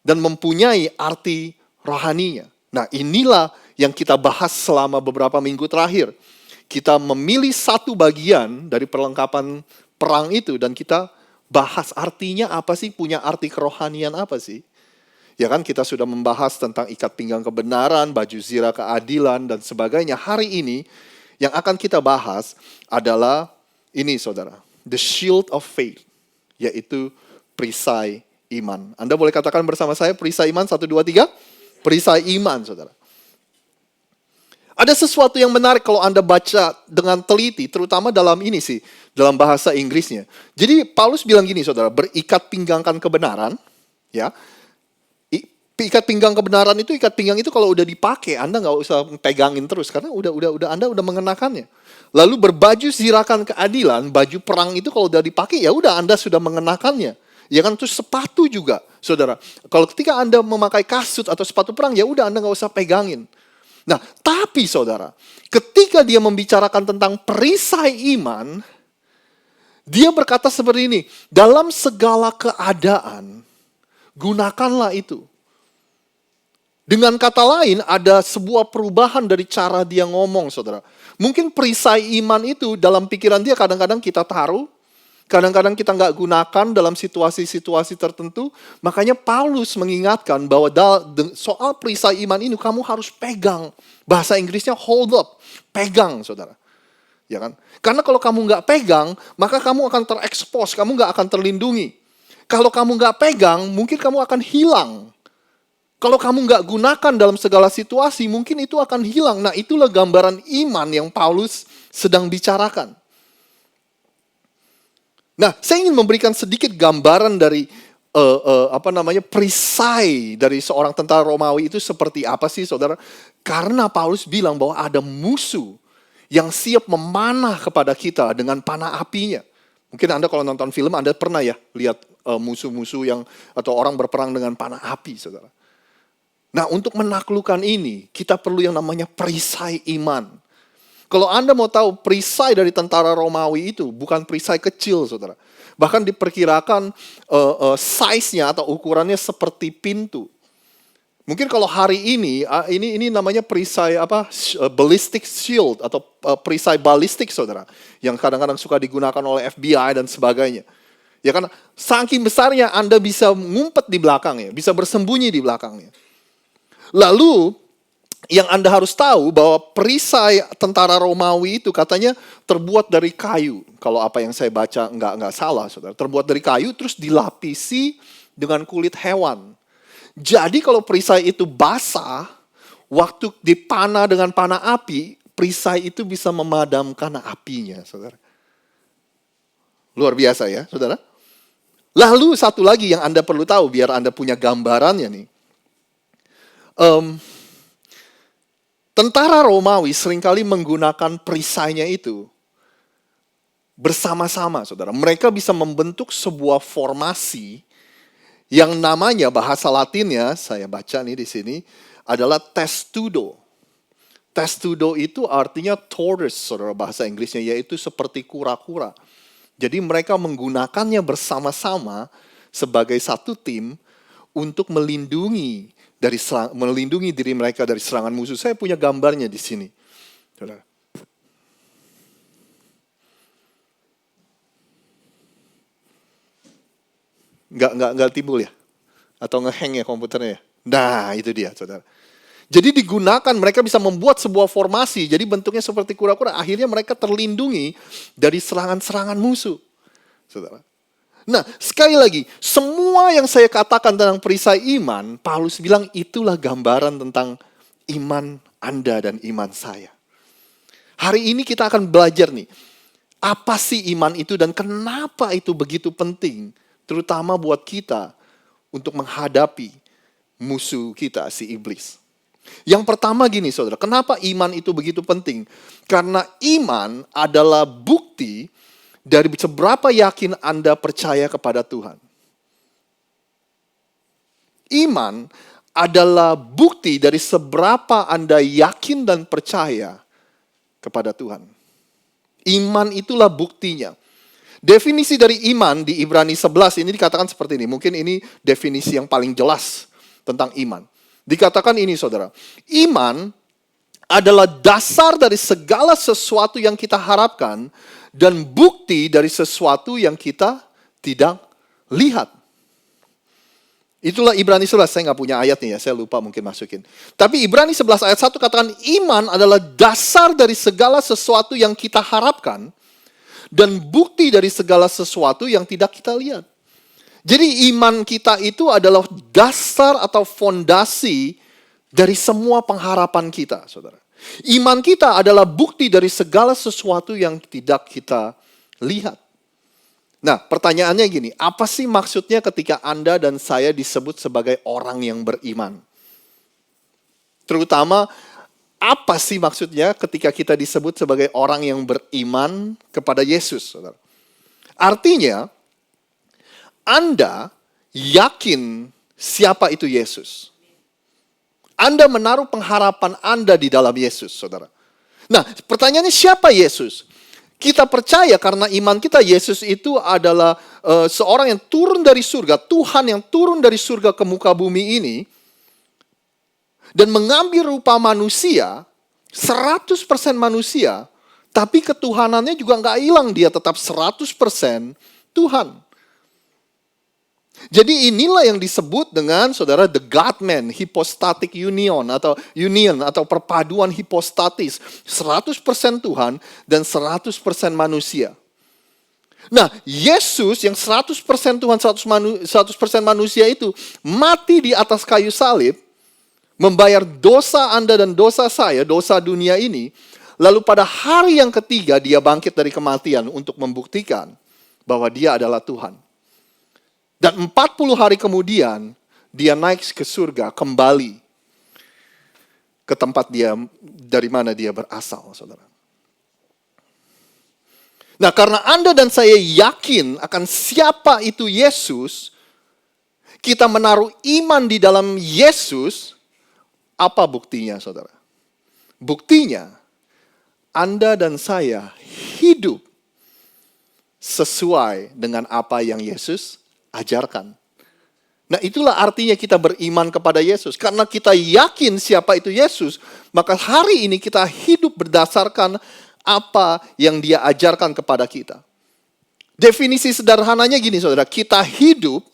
S3: dan mempunyai arti rohaninya. Nah inilah yang kita bahas selama beberapa minggu terakhir. Kita memilih satu bagian dari perlengkapan perang itu dan kita bahas artinya apa sih, punya arti kerohanian apa sih. Ya kan kita sudah membahas tentang ikat pinggang kebenaran, baju zirah keadilan dan sebagainya. Hari ini yang akan kita bahas adalah ini saudara, the shield of faith, yaitu perisai iman. Anda boleh katakan bersama saya perisai iman, 1, 2, 3. Perisai iman saudara. Ada sesuatu yang menarik kalau Anda baca dengan teliti, terutama dalam ini sih, dalam bahasa Inggrisnya. Jadi Paulus bilang gini saudara, berikat pinggangkan kebenaran, ya. Ikat pinggang kebenaran itu, ikat pinggang itu kalau udah dipakai, Anda nggak usah pegangin terus karena Anda udah mengenakannya. Lalu berbaju zirahkan keadilan, baju perang itu kalau udah dipakai ya udah Anda sudah mengenakannya. Ya kan, terus sepatu juga, saudara. Kalau ketika Anda memakai kasut atau sepatu perang ya udah Anda nggak usah pegangin. Nah, tapi saudara, ketika dia membicarakan tentang perisai iman, dia berkata seperti ini, dalam segala keadaan gunakanlah itu. Dengan kata lain, ada sebuah perubahan dari cara dia ngomong, saudara. Mungkin perisai iman itu dalam pikiran dia kadang-kadang kita taruh, kadang-kadang kita nggak gunakan dalam situasi-situasi tertentu. Makanya Paulus mengingatkan bahwa soal perisai iman ini kamu harus pegang. Bahasa Inggrisnya hold up, pegang, saudara. Ya kan? Karena kalau kamu nggak pegang, maka kamu akan terekspos, kamu nggak akan terlindungi. Kalau kamu nggak pegang, mungkin kamu akan hilang. Kalau kamu nggak gunakan dalam segala situasi, mungkin itu akan hilang. Nah, itulah gambaran iman yang Paulus sedang bicarakan. Nah, saya ingin memberikan sedikit gambaran dari perisai dari seorang tentara Romawi itu seperti apa sih, saudara? Karena Paulus bilang bahwa ada musuh yang siap memanah kepada kita dengan panah apinya. Mungkin Anda kalau nonton film, Anda pernah ya lihat musuh-musuh atau orang berperang dengan panah api, saudara. Nah, untuk menaklukkan ini, kita perlu yang namanya perisai iman. Kalau Anda mau tahu, perisai dari tentara Romawi itu bukan perisai kecil, saudara. Bahkan diperkirakan size-nya atau ukurannya seperti pintu. Mungkin kalau hari ini namanya perisai ballistic shield atau perisai balistik, saudara, yang kadang-kadang suka digunakan oleh FBI dan sebagainya. Ya kan, saking besarnya Anda bisa ngumpet di belakangnya, bisa bersembunyi di belakangnya. Lalu yang Anda harus tahu bahwa perisai tentara Romawi itu katanya terbuat dari kayu. Kalau apa yang saya baca nggak salah, saudara. Terbuat dari kayu terus dilapisi dengan kulit hewan. Jadi kalau perisai itu basah, waktu dipanah dengan panah api, perisai itu bisa memadamkan apinya, saudara. Luar biasa ya, saudara. Lalu satu lagi yang Anda perlu tahu biar Anda punya gambarannya nih. Tentara Romawi seringkali menggunakan perisainya itu bersama-sama, saudara. Mereka bisa membentuk sebuah formasi yang namanya bahasa Latinnya, saya baca nih di sini, adalah testudo. Testudo itu artinya tortoise, saudara, bahasa Inggrisnya, yaitu seperti kura-kura. Jadi mereka menggunakannya bersama-sama sebagai satu tim untuk melindungi diri mereka dari serangan musuh. Saya punya gambarnya di sini, saudara. Nggak timbul ya? Atau ngehang ya komputernya ya? Nah, itu dia, saudara. Jadi digunakan, mereka bisa membuat sebuah formasi, jadi bentuknya seperti kura-kura. Akhirnya mereka terlindungi dari serangan-serangan musuh, saudara. Nah, sekali lagi, semua yang saya katakan tentang perisai iman, Paulus bilang itulah gambaran tentang iman Anda dan iman saya. Hari ini kita akan belajar nih, apa sih iman itu dan kenapa itu begitu penting, terutama buat kita untuk menghadapi musuh kita, si iblis. Yang pertama gini, saudara, kenapa iman itu begitu penting? Karena iman adalah bukti dari seberapa yakin Anda percaya kepada Tuhan. Iman adalah bukti dari seberapa Anda yakin dan percaya kepada Tuhan. Iman itulah buktinya. Definisi dari iman di Ibrani 11 ini dikatakan seperti ini. Mungkin ini definisi yang paling jelas tentang iman. Dikatakan ini, saudara. Iman adalah dasar dari segala sesuatu yang kita harapkan dan bukti dari sesuatu yang kita tidak lihat. Itulah Ibrani 11, saya nggak punya ayatnya ya, saya lupa mungkin masukin. Tapi Ibrani 11 ayat 1 katakan iman adalah dasar dari segala sesuatu yang kita harapkan dan bukti dari segala sesuatu yang tidak kita lihat. Jadi iman kita itu adalah dasar atau fondasi dari semua pengharapan kita, saudara. Iman kita adalah bukti dari segala sesuatu yang tidak kita lihat. Nah, pertanyaannya gini, apa sih maksudnya ketika Anda dan saya disebut sebagai orang yang beriman? Terutama, apa sih maksudnya ketika kita disebut sebagai orang yang beriman kepada Yesus, saudara? Artinya, Anda yakin siapa itu Yesus. Anda menaruh pengharapan Anda di dalam Yesus, saudara. Nah, pertanyaannya siapa Yesus? Kita percaya karena iman kita Yesus itu adalah seorang yang turun dari surga, Tuhan yang turun dari surga ke muka bumi ini dan mengambil rupa manusia, 100% manusia, tapi ketuhanannya juga nggak hilang, dia tetap 100% Tuhan. Jadi inilah yang disebut dengan, saudara, the God-man hypostatic union atau perpaduan hipostatis, 100% Tuhan dan 100% manusia. Nah, Yesus yang 100% Tuhan, 100% manusia itu mati di atas kayu salib, membayar dosa Anda dan dosa saya, dosa dunia ini. Lalu pada hari yang ketiga dia bangkit dari kematian untuk membuktikan bahwa dia adalah Tuhan. Dan 40 hari kemudian, dia naik ke surga, kembali ke tempat dia, dari mana dia berasal, saudara. Nah, karena Anda dan saya yakin akan siapa itu Yesus, kita menaruh iman di dalam Yesus, apa buktinya, saudara? Buktinya, Anda dan saya hidup sesuai dengan apa yang Yesus ajarkan. Nah, itulah artinya kita beriman kepada Yesus. Karena kita yakin siapa itu Yesus, maka hari ini kita hidup berdasarkan apa yang dia ajarkan kepada kita. Definisi sederhananya gini, saudara. Kita hidup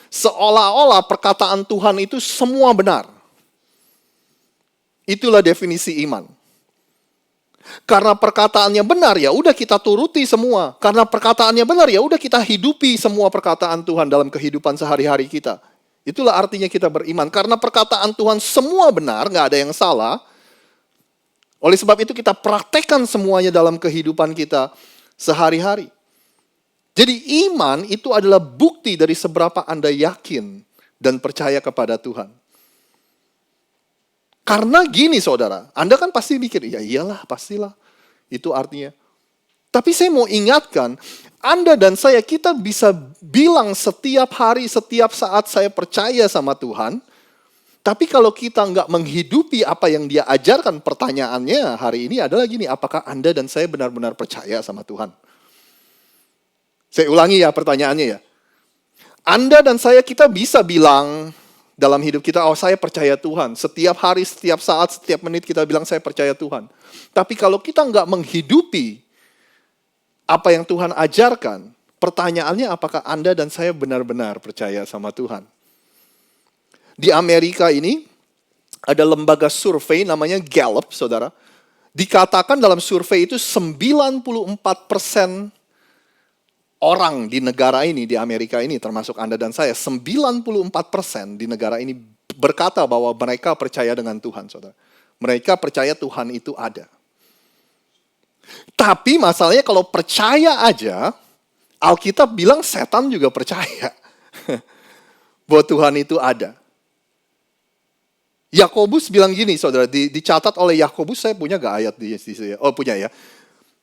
S3: seolah-olah perkataan Tuhan itu semua benar. Itulah definisi iman. Karena perkataannya benar, ya udah kita turuti semua. Karena perkataannya benar, ya udah kita hidupi semua perkataan Tuhan dalam kehidupan sehari-hari kita. Itulah artinya kita beriman. Karena perkataan Tuhan semua benar, nggak ada yang salah. Oleh sebab itu kita praktekkan semuanya dalam kehidupan kita sehari-hari. Jadi iman itu adalah bukti dari seberapa Anda yakin dan percaya kepada Tuhan. Karena gini saudara, Anda kan pasti mikir, ya iyalah pastilah. Itu artinya. Tapi saya mau ingatkan, Anda dan saya kita bisa bilang setiap hari, setiap saat saya percaya sama Tuhan. Tapi kalau kita nggak menghidupi apa yang dia ajarkan, pertanyaannya hari ini adalah gini, apakah Anda dan saya benar-benar percaya sama Tuhan? Saya ulangi ya pertanyaannya ya. Anda dan saya kita bisa bilang dalam hidup kita, oh saya percaya Tuhan. Setiap hari, setiap saat, setiap menit kita bilang saya percaya Tuhan. Tapi kalau kita nggak menghidupi apa yang Tuhan ajarkan, pertanyaannya apakah Anda dan saya benar-benar percaya sama Tuhan? Di Amerika ini ada lembaga survei namanya Gallup, saudara. Dikatakan dalam survei itu 94% orang di negara ini, di Amerika ini, termasuk Anda dan saya, 94% di negara ini berkata bahwa mereka percaya dengan Tuhan, saudara. Mereka percaya Tuhan itu ada. Tapi masalahnya kalau percaya aja, Alkitab bilang setan juga percaya bahwa Tuhan itu ada. Yakobus bilang gini, saudara, dicatat oleh Yakobus, saya punya gak ayat di sini? Oh punya ya.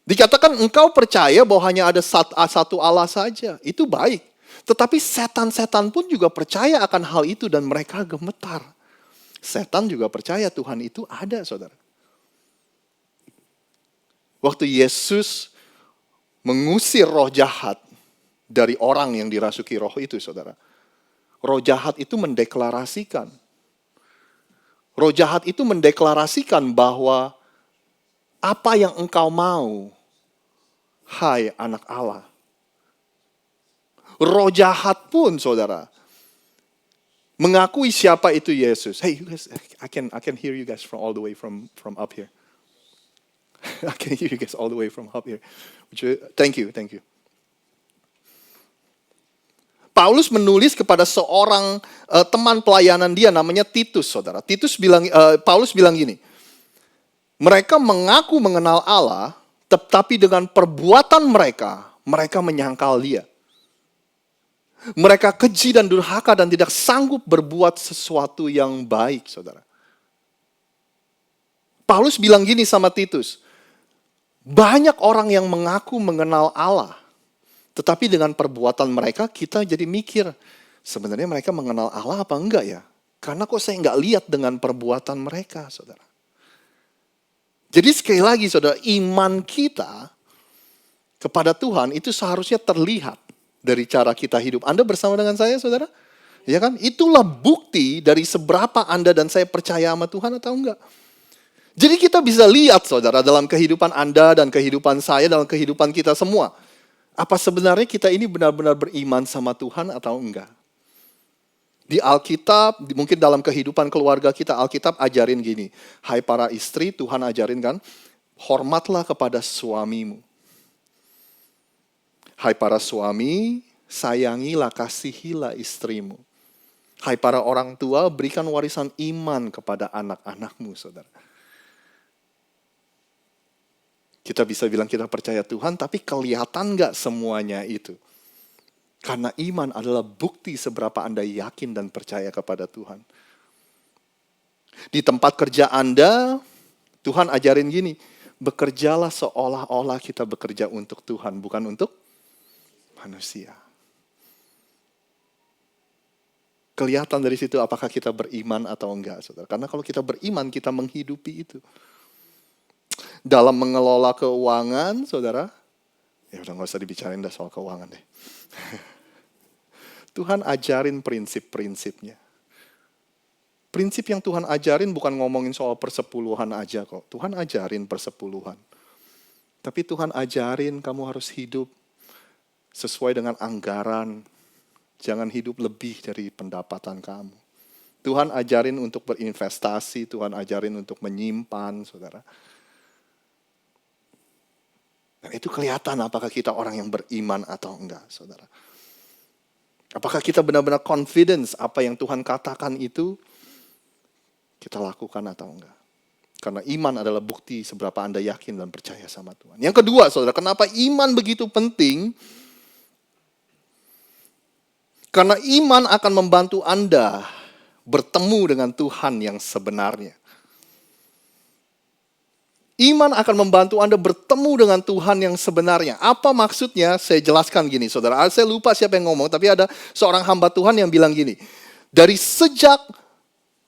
S3: Dikatakan engkau percaya bahwa hanya ada satu Allah saja. Itu baik. Tetapi setan-setan pun juga percaya akan hal itu dan mereka gemetar. Setan juga percaya Tuhan itu ada, saudara. Waktu Yesus mengusir roh jahat dari orang yang dirasuki roh itu, saudara. Roh jahat itu mendeklarasikan. Roh jahat itu mendeklarasikan bahwa apa yang engkau mau, hai anak Allah. Roh jahat pun, saudara, mengakui siapa itu Yesus. Hey, you guys, I can hear you guys from all the way from up here. I can hear you guys all the way from up here. Thank you. Paulus menulis kepada seorang teman pelayanan dia namanya Titus, saudara. Paulus bilang gini, mereka mengaku mengenal Allah, tetapi dengan perbuatan mereka menyangkal dia. Mereka keji dan durhaka dan tidak sanggup berbuat sesuatu yang baik, saudara. Paulus bilang gini sama Titus, banyak orang yang mengaku mengenal Allah, tetapi dengan perbuatan mereka kita jadi mikir, sebenarnya mereka mengenal Allah apa enggak ya? Karena kok saya enggak lihat dengan perbuatan mereka, saudara. Jadi sekali lagi, saudara, iman kita kepada Tuhan itu seharusnya terlihat dari cara kita hidup. Anda bersama dengan saya, saudara? Ya kan? Itulah bukti dari seberapa Anda dan saya percaya sama Tuhan atau enggak. Jadi kita bisa lihat, saudara, dalam kehidupan Anda dan kehidupan saya, dalam kehidupan kita semua. Apa sebenarnya kita ini benar-benar beriman sama Tuhan atau enggak? Di Alkitab, mungkin dalam kehidupan keluarga kita, Alkitab ajarin gini. Hai para istri, Tuhan ajarin kan, hormatlah kepada suamimu. Hai para suami, sayangilah, kasihilah istrimu. Hai para orang tua, berikan warisan iman kepada anak-anakmu, saudara. Kita bisa bilang kita percaya Tuhan, tapi kelihatan nggak semuanya itu? Karena iman adalah bukti seberapa Anda yakin dan percaya kepada Tuhan. Di tempat kerja Anda, Tuhan ajarin gini, bekerjalah seolah-olah kita bekerja untuk Tuhan, bukan untuk manusia. Kelihatan dari situ apakah kita beriman atau enggak, saudara. Karena kalau kita beriman, kita menghidupi itu. Dalam mengelola keuangan, saudara, ya udah gak usah dibicarain dah soal keuangan deh. Tuhan ajarin prinsip-prinsipnya. Prinsip yang Tuhan ajarin bukan ngomongin soal persepuluhan aja kok. Tuhan ajarin persepuluhan. Tapi Tuhan ajarin kamu harus hidup sesuai dengan anggaran. Jangan hidup lebih dari pendapatan kamu. Tuhan ajarin untuk berinvestasi, Tuhan ajarin untuk menyimpan, saudara. Dan itu kelihatan apakah kita orang yang beriman atau enggak, saudara. Apakah kita benar-benar confidence apa yang Tuhan katakan itu kita lakukan atau enggak. Karena iman adalah bukti seberapa Anda yakin dan percaya sama Tuhan. Yang kedua, saudara, kenapa iman begitu penting? Karena iman akan membantu Anda bertemu dengan Tuhan yang sebenarnya. Iman akan membantu Anda bertemu dengan Tuhan yang sebenarnya. Apa maksudnya? Saya jelaskan gini, saudara. Saya lupa siapa yang ngomong, tapi ada seorang hamba Tuhan yang bilang gini. Dari sejak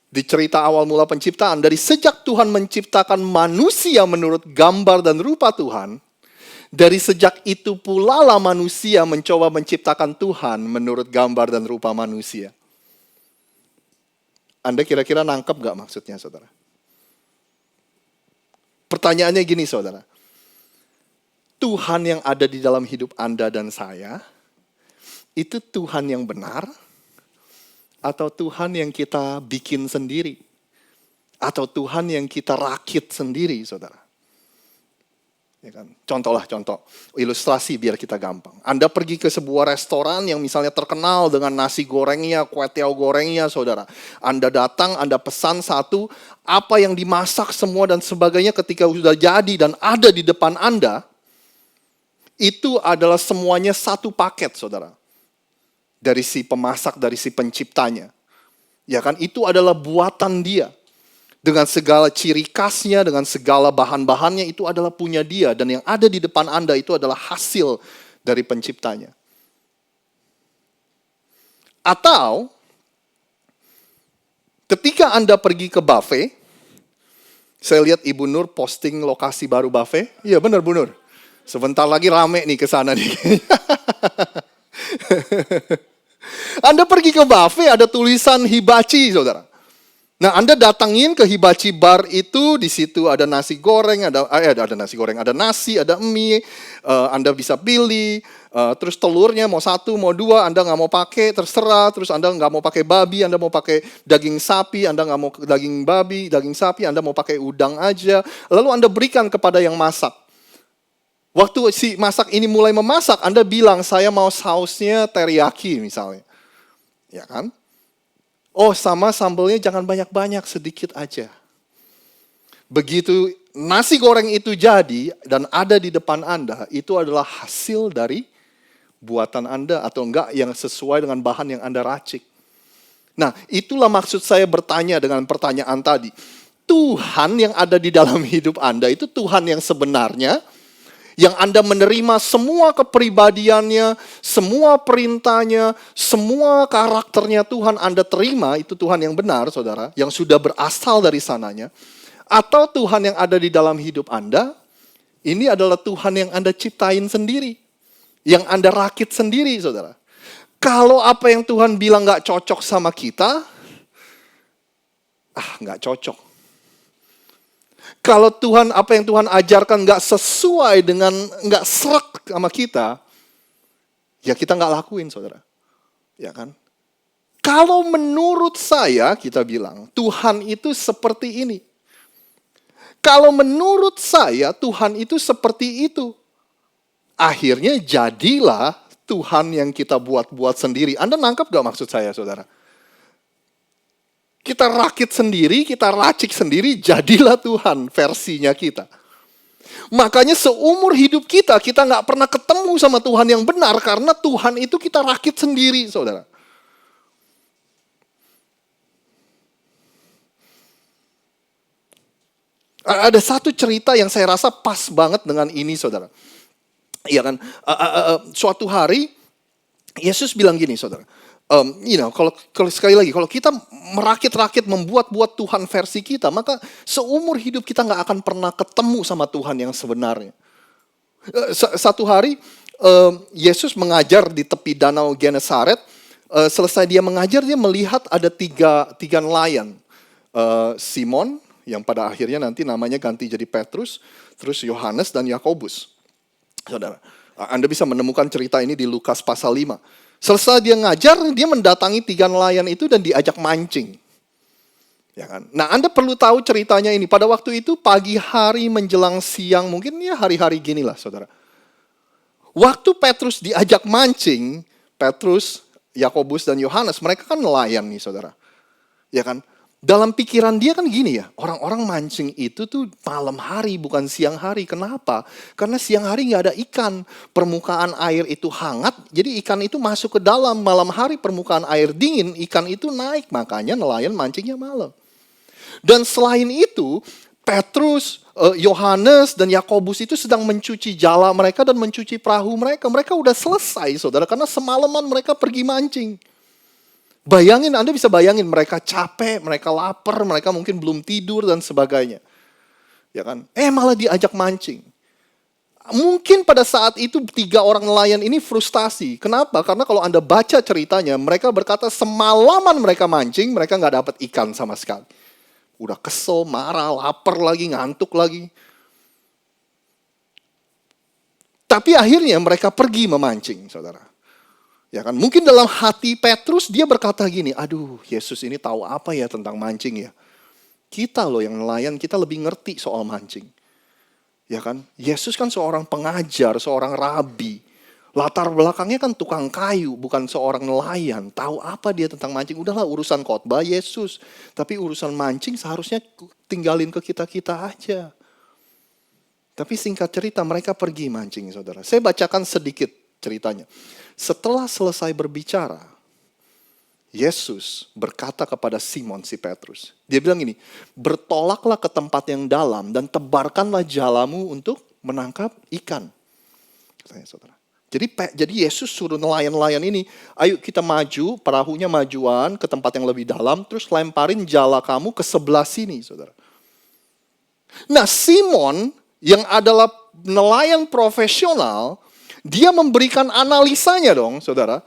S3: di cerita awal mula penciptaan, dari sejak Tuhan menciptakan manusia menurut gambar dan rupa Tuhan, dari sejak itu pula lah manusia mencoba menciptakan Tuhan menurut gambar dan rupa manusia. Anda kira-kira nangkep gak maksudnya, saudara? Pertanyaannya gini, saudara. Tuhan yang ada di dalam hidup Anda dan saya, itu Tuhan yang benar, atau Tuhan yang kita bikin sendiri? Atau Tuhan yang kita rakit sendiri, saudara? Ya kan? Contoh, ilustrasi biar kita gampang. Anda pergi ke sebuah restoran yang misalnya terkenal dengan nasi gorengnya, kue tiaw gorengnya, saudara. Anda datang, Anda pesan satu, apa yang dimasak semua dan sebagainya ketika sudah jadi dan ada di depan Anda, itu adalah semuanya satu paket, saudara. Dari si pemasak, dari si penciptanya. Ya kan, itu adalah buatan dia. Dengan segala ciri khasnya, dengan segala bahan-bahannya, itu adalah punya dia. Dan yang ada di depan Anda itu adalah hasil dari penciptanya. Atau, ketika Anda pergi ke buffet, saya lihat Ibu Nur posting lokasi baru buffet. Iya benar Bu Nur. Sebentar lagi rame nih ke sana nih. Anda pergi ke buffet, ada tulisan hibachi, saudara. Nah, Anda datangin ke hibachi bar itu, di situ ada nasi goreng, ada nasi, ada mie, Anda bisa pilih, terus telurnya mau satu, mau dua, Anda nggak mau pakai, terserah, terus Anda nggak mau pakai babi, Anda mau pakai daging sapi, Anda nggak mau daging babi, daging sapi, Anda mau pakai udang aja, lalu Anda berikan kepada yang masak. Waktu si masak ini mulai memasak, Anda bilang, saya mau sausnya teriyaki misalnya. Ya kan? Oh, sama sambelnya jangan banyak-banyak, sedikit aja. Begitu nasi goreng itu jadi dan ada di depan Anda, itu adalah hasil dari buatan Anda atau enggak yang sesuai dengan bahan yang Anda racik. Nah, itulah maksud saya bertanya dengan pertanyaan tadi. Tuhan yang ada di dalam hidup Anda itu Tuhan yang sebenarnya, yang Anda menerima semua kepribadiannya, semua perintahnya, semua karakternya Tuhan Anda terima, itu Tuhan yang benar, saudara, yang sudah berasal dari sananya. Atau Tuhan yang ada di dalam hidup Anda, ini adalah Tuhan yang Anda ciptain sendiri, yang Anda rakit sendiri, saudara. Kalau apa yang Tuhan bilang gak cocok sama kita, gak cocok. Kalau Tuhan, apa yang Tuhan ajarkan gak sesuai dengan, gak serak sama kita, ya kita gak lakuin, saudara. Ya kan? Kalau menurut saya, kita bilang, Tuhan itu seperti ini. Kalau menurut saya, Tuhan itu seperti itu. Akhirnya jadilah Tuhan yang kita buat-buat sendiri. Anda nangkap gak maksud saya, saudara? Kita rakit sendiri, kita racik sendiri, jadilah Tuhan versinya kita. Makanya seumur hidup kita nggak pernah ketemu sama Tuhan yang benar karena Tuhan itu kita rakit sendiri, saudara. Ada satu cerita yang saya rasa pas banget dengan ini, saudara. Iya kan, suatu hari Yesus bilang gini, saudara. Kalau sekali lagi, kalau kita merakit-rakit membuat-buat Tuhan versi kita, maka seumur hidup kita nggak akan pernah ketemu sama Tuhan yang sebenarnya. Satu hari Yesus mengajar di tepi danau Genesaret. Selesai dia mengajar, dia melihat ada tiga nelayan. Simon, yang pada akhirnya nanti namanya ganti jadi Petrus, terus Yohanes dan Yakobus. Saudara, Anda bisa menemukan cerita ini di Lukas pasal 5. Selesai dia ngajar, dia mendatangi tiga nelayan itu dan diajak mancing. Ya kan? Nah, Anda perlu tahu ceritanya ini. Pada waktu itu pagi hari menjelang siang, mungkin ya hari-hari gini lah, saudara. Waktu Petrus diajak mancing, Petrus, Yakobus dan Yohanes, mereka kan nelayan nih, saudara. Ya kan? Dalam pikiran dia kan gini ya, orang-orang mancing itu tuh malam hari bukan siang hari. Kenapa? Karena siang hari nggak ada ikan. Permukaan air itu hangat, jadi ikan itu masuk ke dalam. Malam hari permukaan air dingin, ikan itu naik. Makanya nelayan mancingnya malam. Dan selain itu, Petrus, Yohanes, dan Yakobus itu sedang mencuci jala mereka dan mencuci perahu mereka. Mereka udah selesai, saudara, karena semalaman mereka pergi mancing. Bayangin, Anda bisa bayangin mereka capek, mereka lapar, mereka mungkin belum tidur dan sebagainya. Ya kan? Malah diajak mancing. Mungkin pada saat itu tiga orang nelayan ini frustasi. Kenapa? Karena kalau Anda baca ceritanya, mereka berkata semalaman mereka mancing, mereka nggak dapat ikan sama sekali. Udah kesel, marah, lapar lagi, ngantuk lagi. Tapi akhirnya mereka pergi memancing, saudara. Ya kan, mungkin dalam hati Petrus dia berkata gini, aduh Yesus ini tahu apa ya tentang mancing ya. Kita loh yang nelayan, kita lebih ngerti soal mancing. Ya kan, Yesus kan seorang pengajar, seorang rabi. Latar belakangnya kan tukang kayu, bukan seorang nelayan. Tahu apa dia tentang mancing, udahlah urusan khotbah Yesus. Tapi urusan mancing seharusnya tinggalin ke kita-kita aja. Tapi singkat cerita mereka pergi mancing, saudara. Saya bacakan sedikit ceritanya. Setelah selesai berbicara, Yesus berkata kepada Simon si Petrus. Dia bilang gini, bertolaklah ke tempat yang dalam dan tebarkanlah jalamu untuk menangkap ikan. Katanya, saudara. Jadi Yesus suruh nelayan-nelayan ini, ayo kita maju, perahunya majuan ke tempat yang lebih dalam, terus lemparin jala kamu ke sebelah sini, saudara. Nah, Simon yang adalah nelayan profesional, dia memberikan analisanya dong, saudara.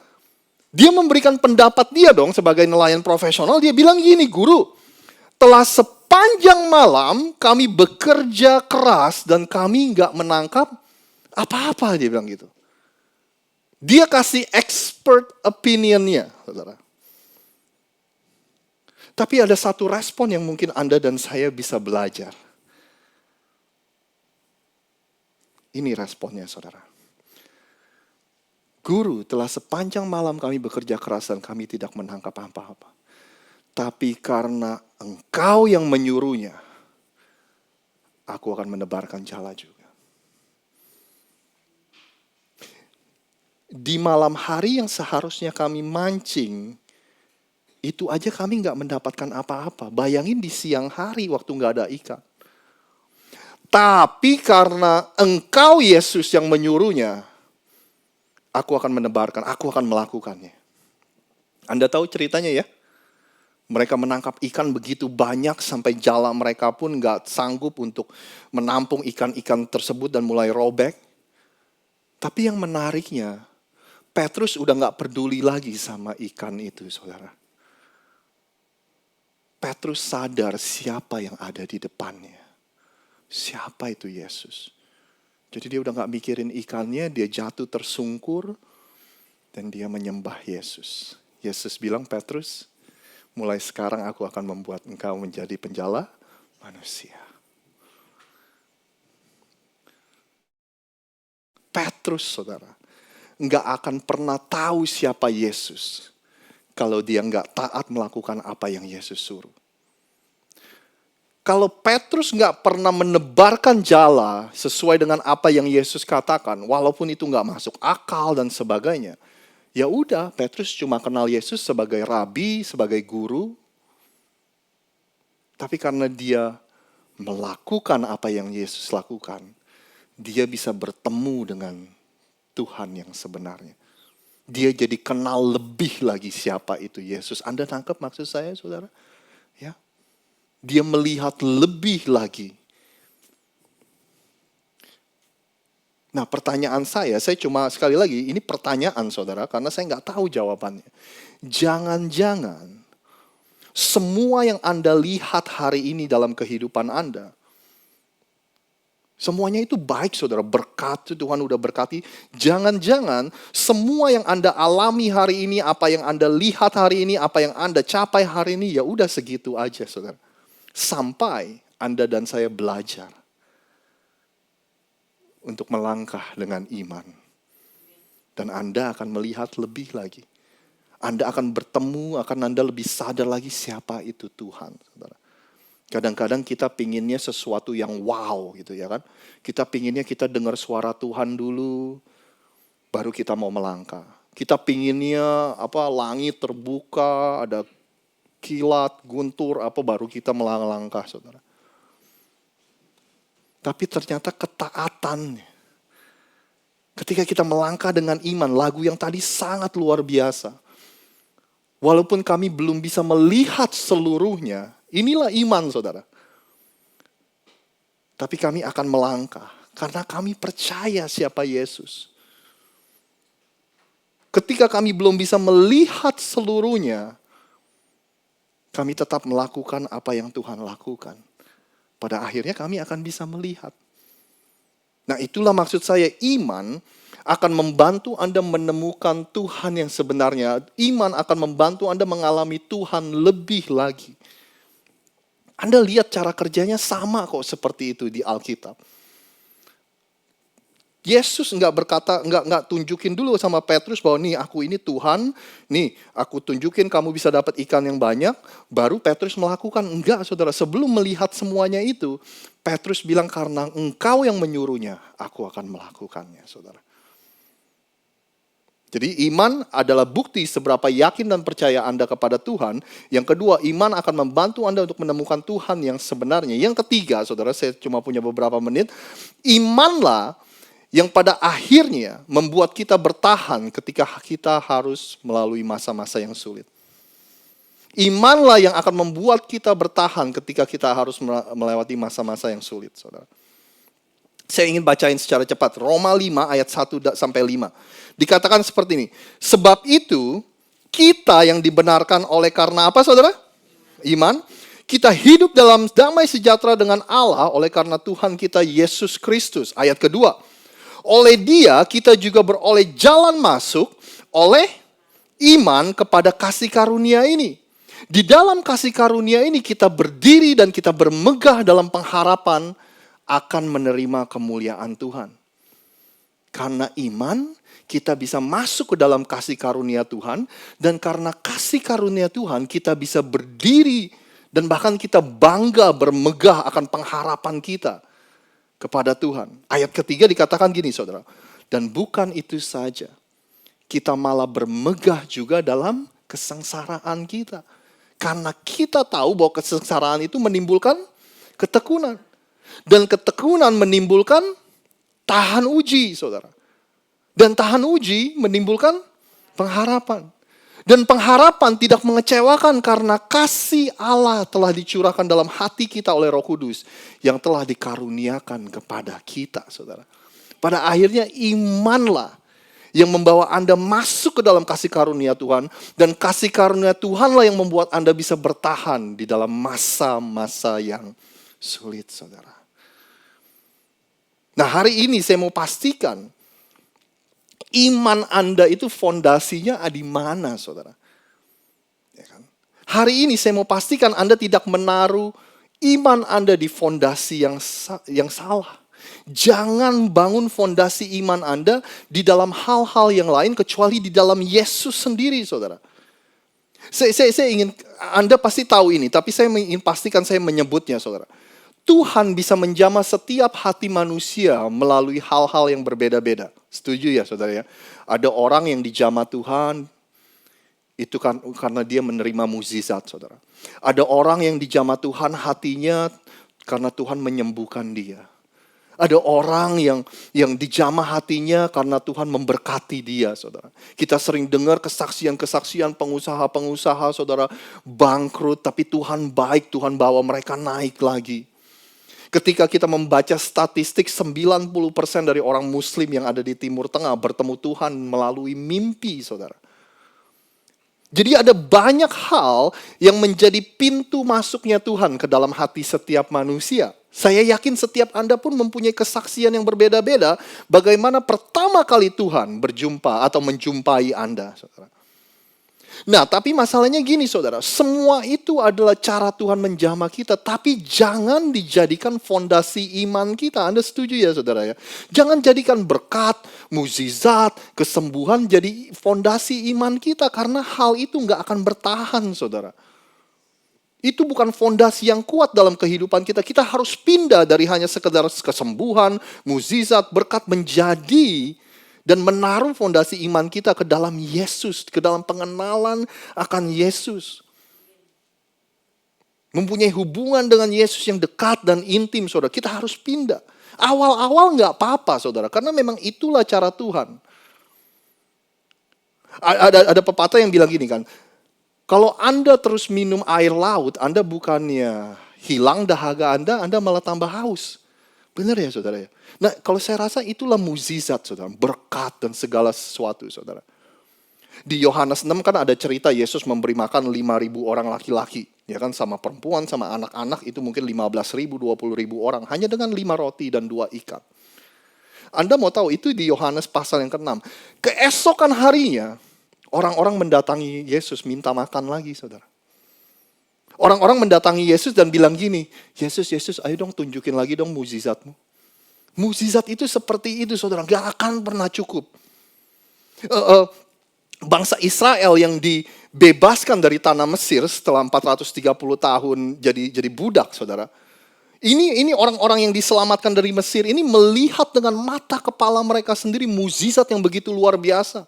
S3: Dia memberikan pendapat dia dong sebagai nelayan profesional. Dia bilang gini, guru, telah sepanjang malam kami bekerja keras dan kami nggak menangkap apa-apa, dia bilang gitu. Dia kasih expert opinionnya, saudara. Tapi ada satu respon yang mungkin Anda dan saya bisa belajar. Ini responnya, saudara. Guru, telah sepanjang malam kami bekerja keras dan kami tidak menangkap apa-apa. Tapi karena engkau yang menyuruhnya, aku akan menebarkan jala juga. Di malam hari yang seharusnya kami mancing, itu aja kami nggak mendapatkan apa-apa. Bayangin di siang hari waktu nggak ada ikan. Tapi karena engkau Yesus yang menyuruhnya, aku akan menebarkan, aku akan melakukannya. Anda tahu ceritanya ya? Mereka menangkap ikan begitu banyak sampai jala mereka pun gak sanggup untuk menampung ikan-ikan tersebut dan mulai robek. Tapi yang menariknya, Petrus udah gak peduli lagi sama ikan itu, saudara. Petrus sadar siapa yang ada di depannya. Siapa itu Yesus? Jadi dia udah gak mikirin ikannya, dia jatuh tersungkur dan dia menyembah Yesus. Yesus bilang, Petrus, mulai sekarang aku akan membuat engkau menjadi penjala manusia. Petrus, saudara, gak akan pernah tahu siapa Yesus kalau dia gak taat melakukan apa yang Yesus suruh. Kalau Petrus nggak pernah menebarkan jala sesuai dengan apa yang Yesus katakan, walaupun itu nggak masuk akal dan sebagainya, ya udah, Petrus cuma kenal Yesus sebagai rabi, sebagai guru. Tapi karena dia melakukan apa yang Yesus lakukan, dia bisa bertemu dengan Tuhan yang sebenarnya. Dia jadi kenal lebih lagi siapa itu Yesus. Anda tangkap maksud saya, saudara? Ya. Dia melihat lebih lagi. Nah, pertanyaan saya cuma sekali lagi, ini pertanyaan saudara, karena saya nggak tahu jawabannya. Jangan-jangan semua yang Anda lihat hari ini dalam kehidupan Anda, semuanya itu baik saudara, berkat Tuhan udah berkati. Jangan-jangan semua yang Anda alami hari ini, apa yang Anda lihat hari ini, apa yang Anda capai hari ini, ya udah segitu aja saudara. Sampai Anda dan saya belajar untuk melangkah dengan iman. Dan Anda akan melihat lebih lagi. Anda akan bertemu, Anda lebih sadar lagi siapa itu Tuhan, saudara. Kadang-kadang kita pinginnya sesuatu yang wow gitu ya kan. Kita pinginnya kita dengar suara Tuhan dulu, baru kita mau melangkah. Kita pinginnya langit terbuka, ada kilat, guntur, baru kita melangkah, saudara. Tapi ternyata ketaatan, ketika kita melangkah dengan iman, lagu yang tadi sangat luar biasa. Walaupun kami belum bisa melihat seluruhnya, inilah iman saudara. Tapi kami akan melangkah karena kami percaya siapa Yesus. Ketika kami belum bisa melihat seluruhnya, kami tetap melakukan apa yang Tuhan lakukan. Pada akhirnya kami akan bisa melihat. Nah, itulah maksud saya, iman akan membantu Anda menemukan Tuhan yang sebenarnya. Iman akan membantu Anda mengalami Tuhan lebih lagi. Anda lihat cara kerjanya sama kok seperti itu di Alkitab. Yesus nggak tunjukin dulu sama Petrus bahwa nih aku ini Tuhan, nih aku tunjukin kamu bisa dapat ikan yang banyak, baru Petrus melakukan. Enggak saudara, sebelum melihat semuanya itu, Petrus bilang karena engkau yang menyuruhnya, aku akan melakukannya saudara. Jadi iman adalah bukti seberapa yakin dan percaya Anda kepada Tuhan. Yang kedua, iman akan membantu Anda untuk menemukan Tuhan yang sebenarnya. Yang ketiga, saudara, saya cuma punya beberapa menit. Imanlah yang pada akhirnya membuat kita bertahan ketika kita harus melalui masa-masa yang sulit. Imanlah yang akan membuat kita bertahan ketika kita harus melewati masa-masa yang sulit, saudara. Saya ingin bacain secara cepat. Roma 5 ayat 1-5. Dikatakan seperti ini. Sebab itu, kita yang dibenarkan oleh karena apa saudara? Iman. Kita hidup dalam damai sejahtera dengan Allah oleh karena Tuhan kita Yesus Kristus. Ayat kedua. Oleh Dia kita juga beroleh jalan masuk oleh iman kepada kasih karunia ini. Di dalam kasih karunia ini kita berdiri dan kita bermegah dalam pengharapan akan menerima kemuliaan Tuhan. Karena iman, kita bisa masuk ke dalam kasih karunia Tuhan. Dan karena kasih karunia Tuhan, kita bisa berdiri. Dan bahkan kita bangga bermegah akan pengharapan kita kepada Tuhan. Ayat ketiga dikatakan gini saudara. Dan bukan itu saja. Kita malah bermegah juga dalam kesengsaraan kita. Karena kita tahu bahwa kesengsaraan itu menimbulkan ketekunan. Dan ketekunan menimbulkan tahan uji, saudara. Dan tahan uji menimbulkan pengharapan. Dan pengharapan tidak mengecewakan karena kasih Allah telah dicurahkan dalam hati kita oleh Roh Kudus yang telah dikaruniakan kepada kita, saudara. Pada akhirnya imanlah yang membawa Anda masuk ke dalam kasih karunia Tuhan. Dan kasih karunia Tuhanlah yang membuat Anda bisa bertahan di dalam masa-masa yang sulit, saudara. Nah, hari ini saya mau pastikan iman Anda itu fondasinya di mana, saudara? Ya kan? Hari ini saya mau pastikan Anda tidak menaruh iman Anda di fondasi yang salah. Jangan bangun fondasi iman Anda di dalam hal-hal yang lain kecuali di dalam Yesus sendiri, saudara. Saya ingin, Anda pasti tahu ini, tapi saya ingin pastikan saya menyebutnya, saudara. Tuhan bisa menjamah setiap hati manusia melalui hal-hal yang berbeda-beda. Setuju ya, saudara ya? Ada orang yang dijamah Tuhan, itu kan karena dia menerima mukjizat, saudara. Ada orang yang dijamah Tuhan hatinya karena Tuhan menyembuhkan dia. Ada orang yang dijamah hatinya karena Tuhan memberkati dia, saudara. Kita sering dengar kesaksian-kesaksian pengusaha-pengusaha, saudara, bangkrut, tapi Tuhan baik, Tuhan bawa mereka naik lagi. Ketika kita membaca statistik, 90% dari orang Muslim yang ada di Timur Tengah bertemu Tuhan melalui mimpi, saudara. Jadi ada banyak hal yang menjadi pintu masuknya Tuhan ke dalam hati setiap manusia. Saya yakin setiap Anda pun mempunyai kesaksian yang berbeda-beda bagaimana pertama kali Tuhan berjumpa atau menjumpai Anda, saudara. Nah, tapi masalahnya gini, saudara. Semua itu adalah cara Tuhan menjamah kita, tapi jangan dijadikan fondasi iman kita. Anda setuju ya, saudara ya? Jangan jadikan berkat, mukjizat, kesembuhan jadi fondasi iman kita, karena hal itu nggak akan bertahan, saudara. Itu bukan fondasi yang kuat dalam kehidupan kita. Kita harus pindah dari hanya sekedar kesembuhan, mukjizat, berkat menjadi dan menaruh fondasi iman kita ke dalam Yesus, ke dalam pengenalan akan Yesus. Mempunyai hubungan dengan Yesus yang dekat dan intim, saudara. Kita harus pindah. Awal-awal nggak apa-apa, saudara, karena memang itulah cara Tuhan. Ada pepatah yang bilang gini kan, kalau Anda terus minum air laut, Anda bukannya hilang dahaga Anda malah tambah haus. Benar ya, saudara ya? Nah, kalau saya rasa itulah mukjizat, saudara. Berkat dan segala sesuatu, saudara. Di Yohanes 6 kan ada cerita Yesus memberi makan 5.000 orang laki-laki. Ya kan, sama perempuan, sama anak-anak itu mungkin 15.000, 20.000 orang. Hanya dengan 5 roti dan 2 ikan. Anda mau tahu, itu di Yohanes pasal yang ke-6. Keesokan harinya, orang-orang mendatangi Yesus minta makan lagi, saudara. Orang-orang mendatangi Yesus dan bilang gini, Yesus, ayo dong tunjukin lagi dong mukjizatmu. Mukjizat itu seperti itu, saudara, gak akan pernah cukup. Bangsa Israel yang dibebaskan dari tanah Mesir setelah 430 tahun jadi budak, saudara. Ini orang-orang yang diselamatkan dari Mesir, ini melihat dengan mata kepala mereka sendiri mukjizat yang begitu luar biasa.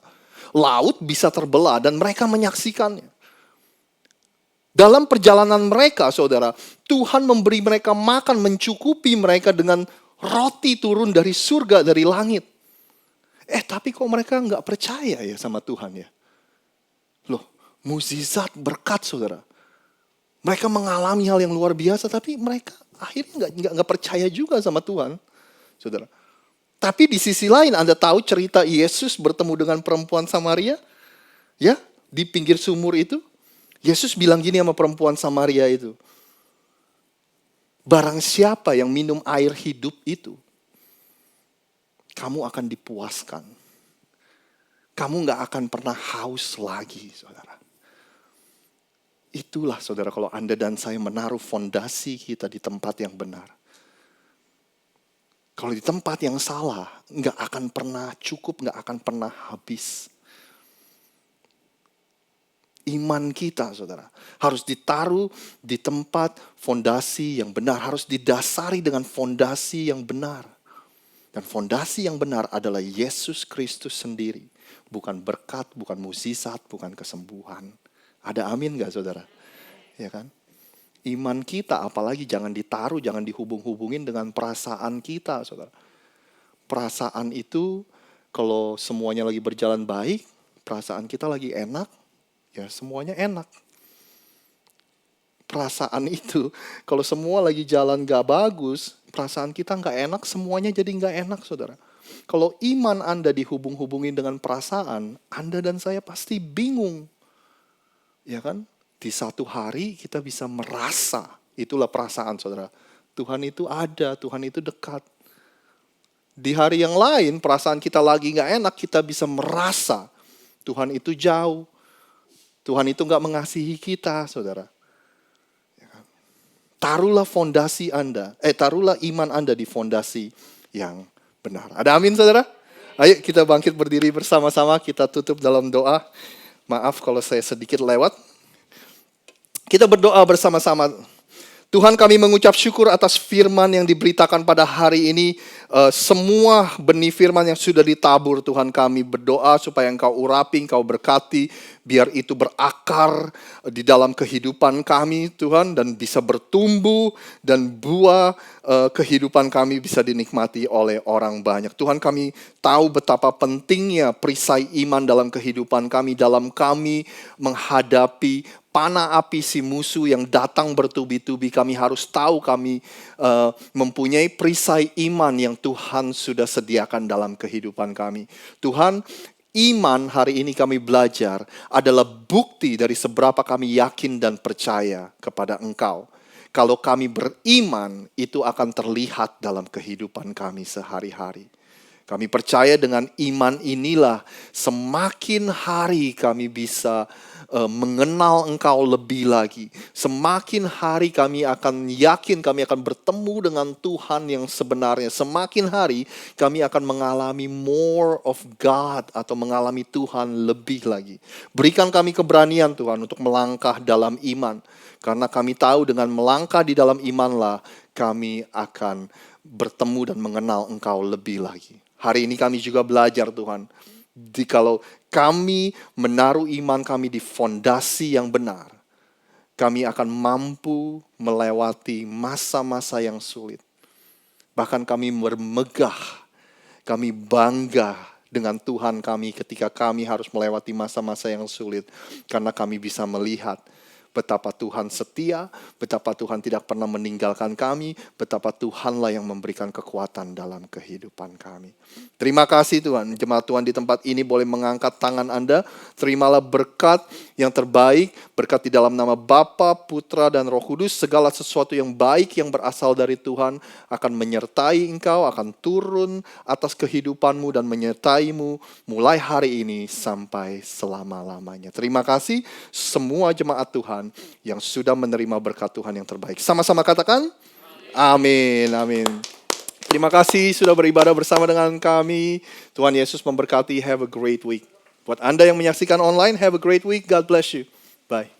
S3: Laut bisa terbelah dan mereka menyaksikannya. Dalam perjalanan mereka, saudara, Tuhan memberi mereka makan, mencukupi mereka dengan roti turun dari surga, dari langit. Tapi kok mereka nggak percaya ya sama Tuhan ya? Loh, mukjizat berkat, saudara. Mereka mengalami hal yang luar biasa, tapi mereka akhirnya nggak percaya juga sama Tuhan, saudara. Tapi di sisi lain, Anda tahu cerita Yesus bertemu dengan perempuan Samaria, ya, di pinggir sumur itu. Yesus bilang gini sama perempuan Samaria itu. Barang siapa yang minum air hidup itu, kamu akan dipuaskan. Kamu gak akan pernah haus lagi, saudara. Itulah, saudara, kalau Anda dan saya menaruh fondasi kita di tempat yang benar. Kalau di tempat yang salah, gak akan pernah cukup, gak akan pernah habis. Iman kita, saudara, harus ditaruh di tempat fondasi yang benar. Harus didasari dengan fondasi yang benar. Dan fondasi yang benar adalah Yesus Kristus sendiri. Bukan berkat, bukan mukjizat, bukan kesembuhan. Ada amin gak, saudara? Ya kan? Iman kita apalagi jangan ditaruh, jangan dihubung-hubungin dengan perasaan kita, saudara. Perasaan itu kalau semuanya lagi berjalan baik, perasaan kita lagi enak, ya semuanya enak. Perasaan itu, kalau semua lagi jalan gak bagus, perasaan kita gak enak, semuanya jadi gak enak, saudara. Kalau iman Anda dihubung-hubungin dengan perasaan, Anda dan saya pasti bingung. Ya kan? Di satu hari kita bisa merasa, itulah perasaan, saudara. Tuhan itu ada, Tuhan itu dekat. Di hari yang lain, perasaan kita lagi gak enak, kita bisa merasa Tuhan itu jauh. Tuhan itu gak mengasihi kita, saudara. Taruhlah fondasi Anda, taruhlah iman Anda di fondasi yang benar. Ada amin, saudara? Ayo kita bangkit berdiri bersama-sama, kita tutup dalam doa. Maaf kalau saya sedikit lewat, Kita berdoa bersama-sama. Tuhan, kami mengucap syukur atas firman yang diberitakan pada hari ini. Semua benih firman yang sudah ditabur, Tuhan, kami berdoa supaya Engkau urapi, Engkau berkati, biar itu berakar di dalam kehidupan kami, Tuhan, dan bisa bertumbuh, dan buah kehidupan kami bisa dinikmati oleh orang banyak. Tuhan, kami tahu betapa pentingnya perisai iman dalam kehidupan kami, dalam kami menghadapi panah api si musuh yang datang bertubi-tubi. Kami harus tahu kami mempunyai perisai iman yang Tuhan sudah sediakan dalam kehidupan kami. Tuhan, iman hari ini kami belajar adalah bukti dari seberapa kami yakin dan percaya kepada Engkau. Kalau kami beriman, itu akan terlihat dalam kehidupan kami sehari-hari. Kami percaya dengan iman inilah semakin hari kami bisa mengenal Engkau lebih lagi. Semakin hari kami akan yakin kami akan bertemu dengan Tuhan yang sebenarnya. Semakin hari kami akan mengalami more of God atau mengalami Tuhan lebih lagi. Berikan kami keberanian Tuhan untuk melangkah dalam iman. Karena kami tahu dengan melangkah di dalam imanlah kami akan bertemu dan mengenal Engkau lebih lagi. Hari ini kami juga belajar Tuhan. Kalau kami menaruh iman kami di fondasi yang benar, kami akan mampu melewati masa-masa yang sulit. Bahkan kami bermegah, kami bangga dengan Tuhan kami ketika kami harus melewati masa-masa yang sulit. Karena kami bisa melihat betapa Tuhan setia, betapa Tuhan tidak pernah meninggalkan kami, betapa Tuhanlah yang memberikan kekuatan dalam kehidupan kami. Terima kasih Tuhan, jemaat Tuhan di tempat ini boleh mengangkat tangan Anda. Terimalah berkat yang terbaik, berkat di dalam nama Bapa, Putra, dan Roh Kudus. Segala sesuatu yang baik yang berasal dari Tuhan akan menyertai engkau, akan turun atas kehidupanmu dan menyertaimu mulai hari ini sampai selama-lamanya. Terima kasih semua jemaat Tuhan yang sudah menerima berkat Tuhan yang terbaik. Sama-sama katakan, amin, amin. Terima kasih sudah beribadah bersama dengan kami. Tuhan Yesus memberkati. Have a great week. Buat Anda yang menyaksikan online, have a great week. God bless you. Bye.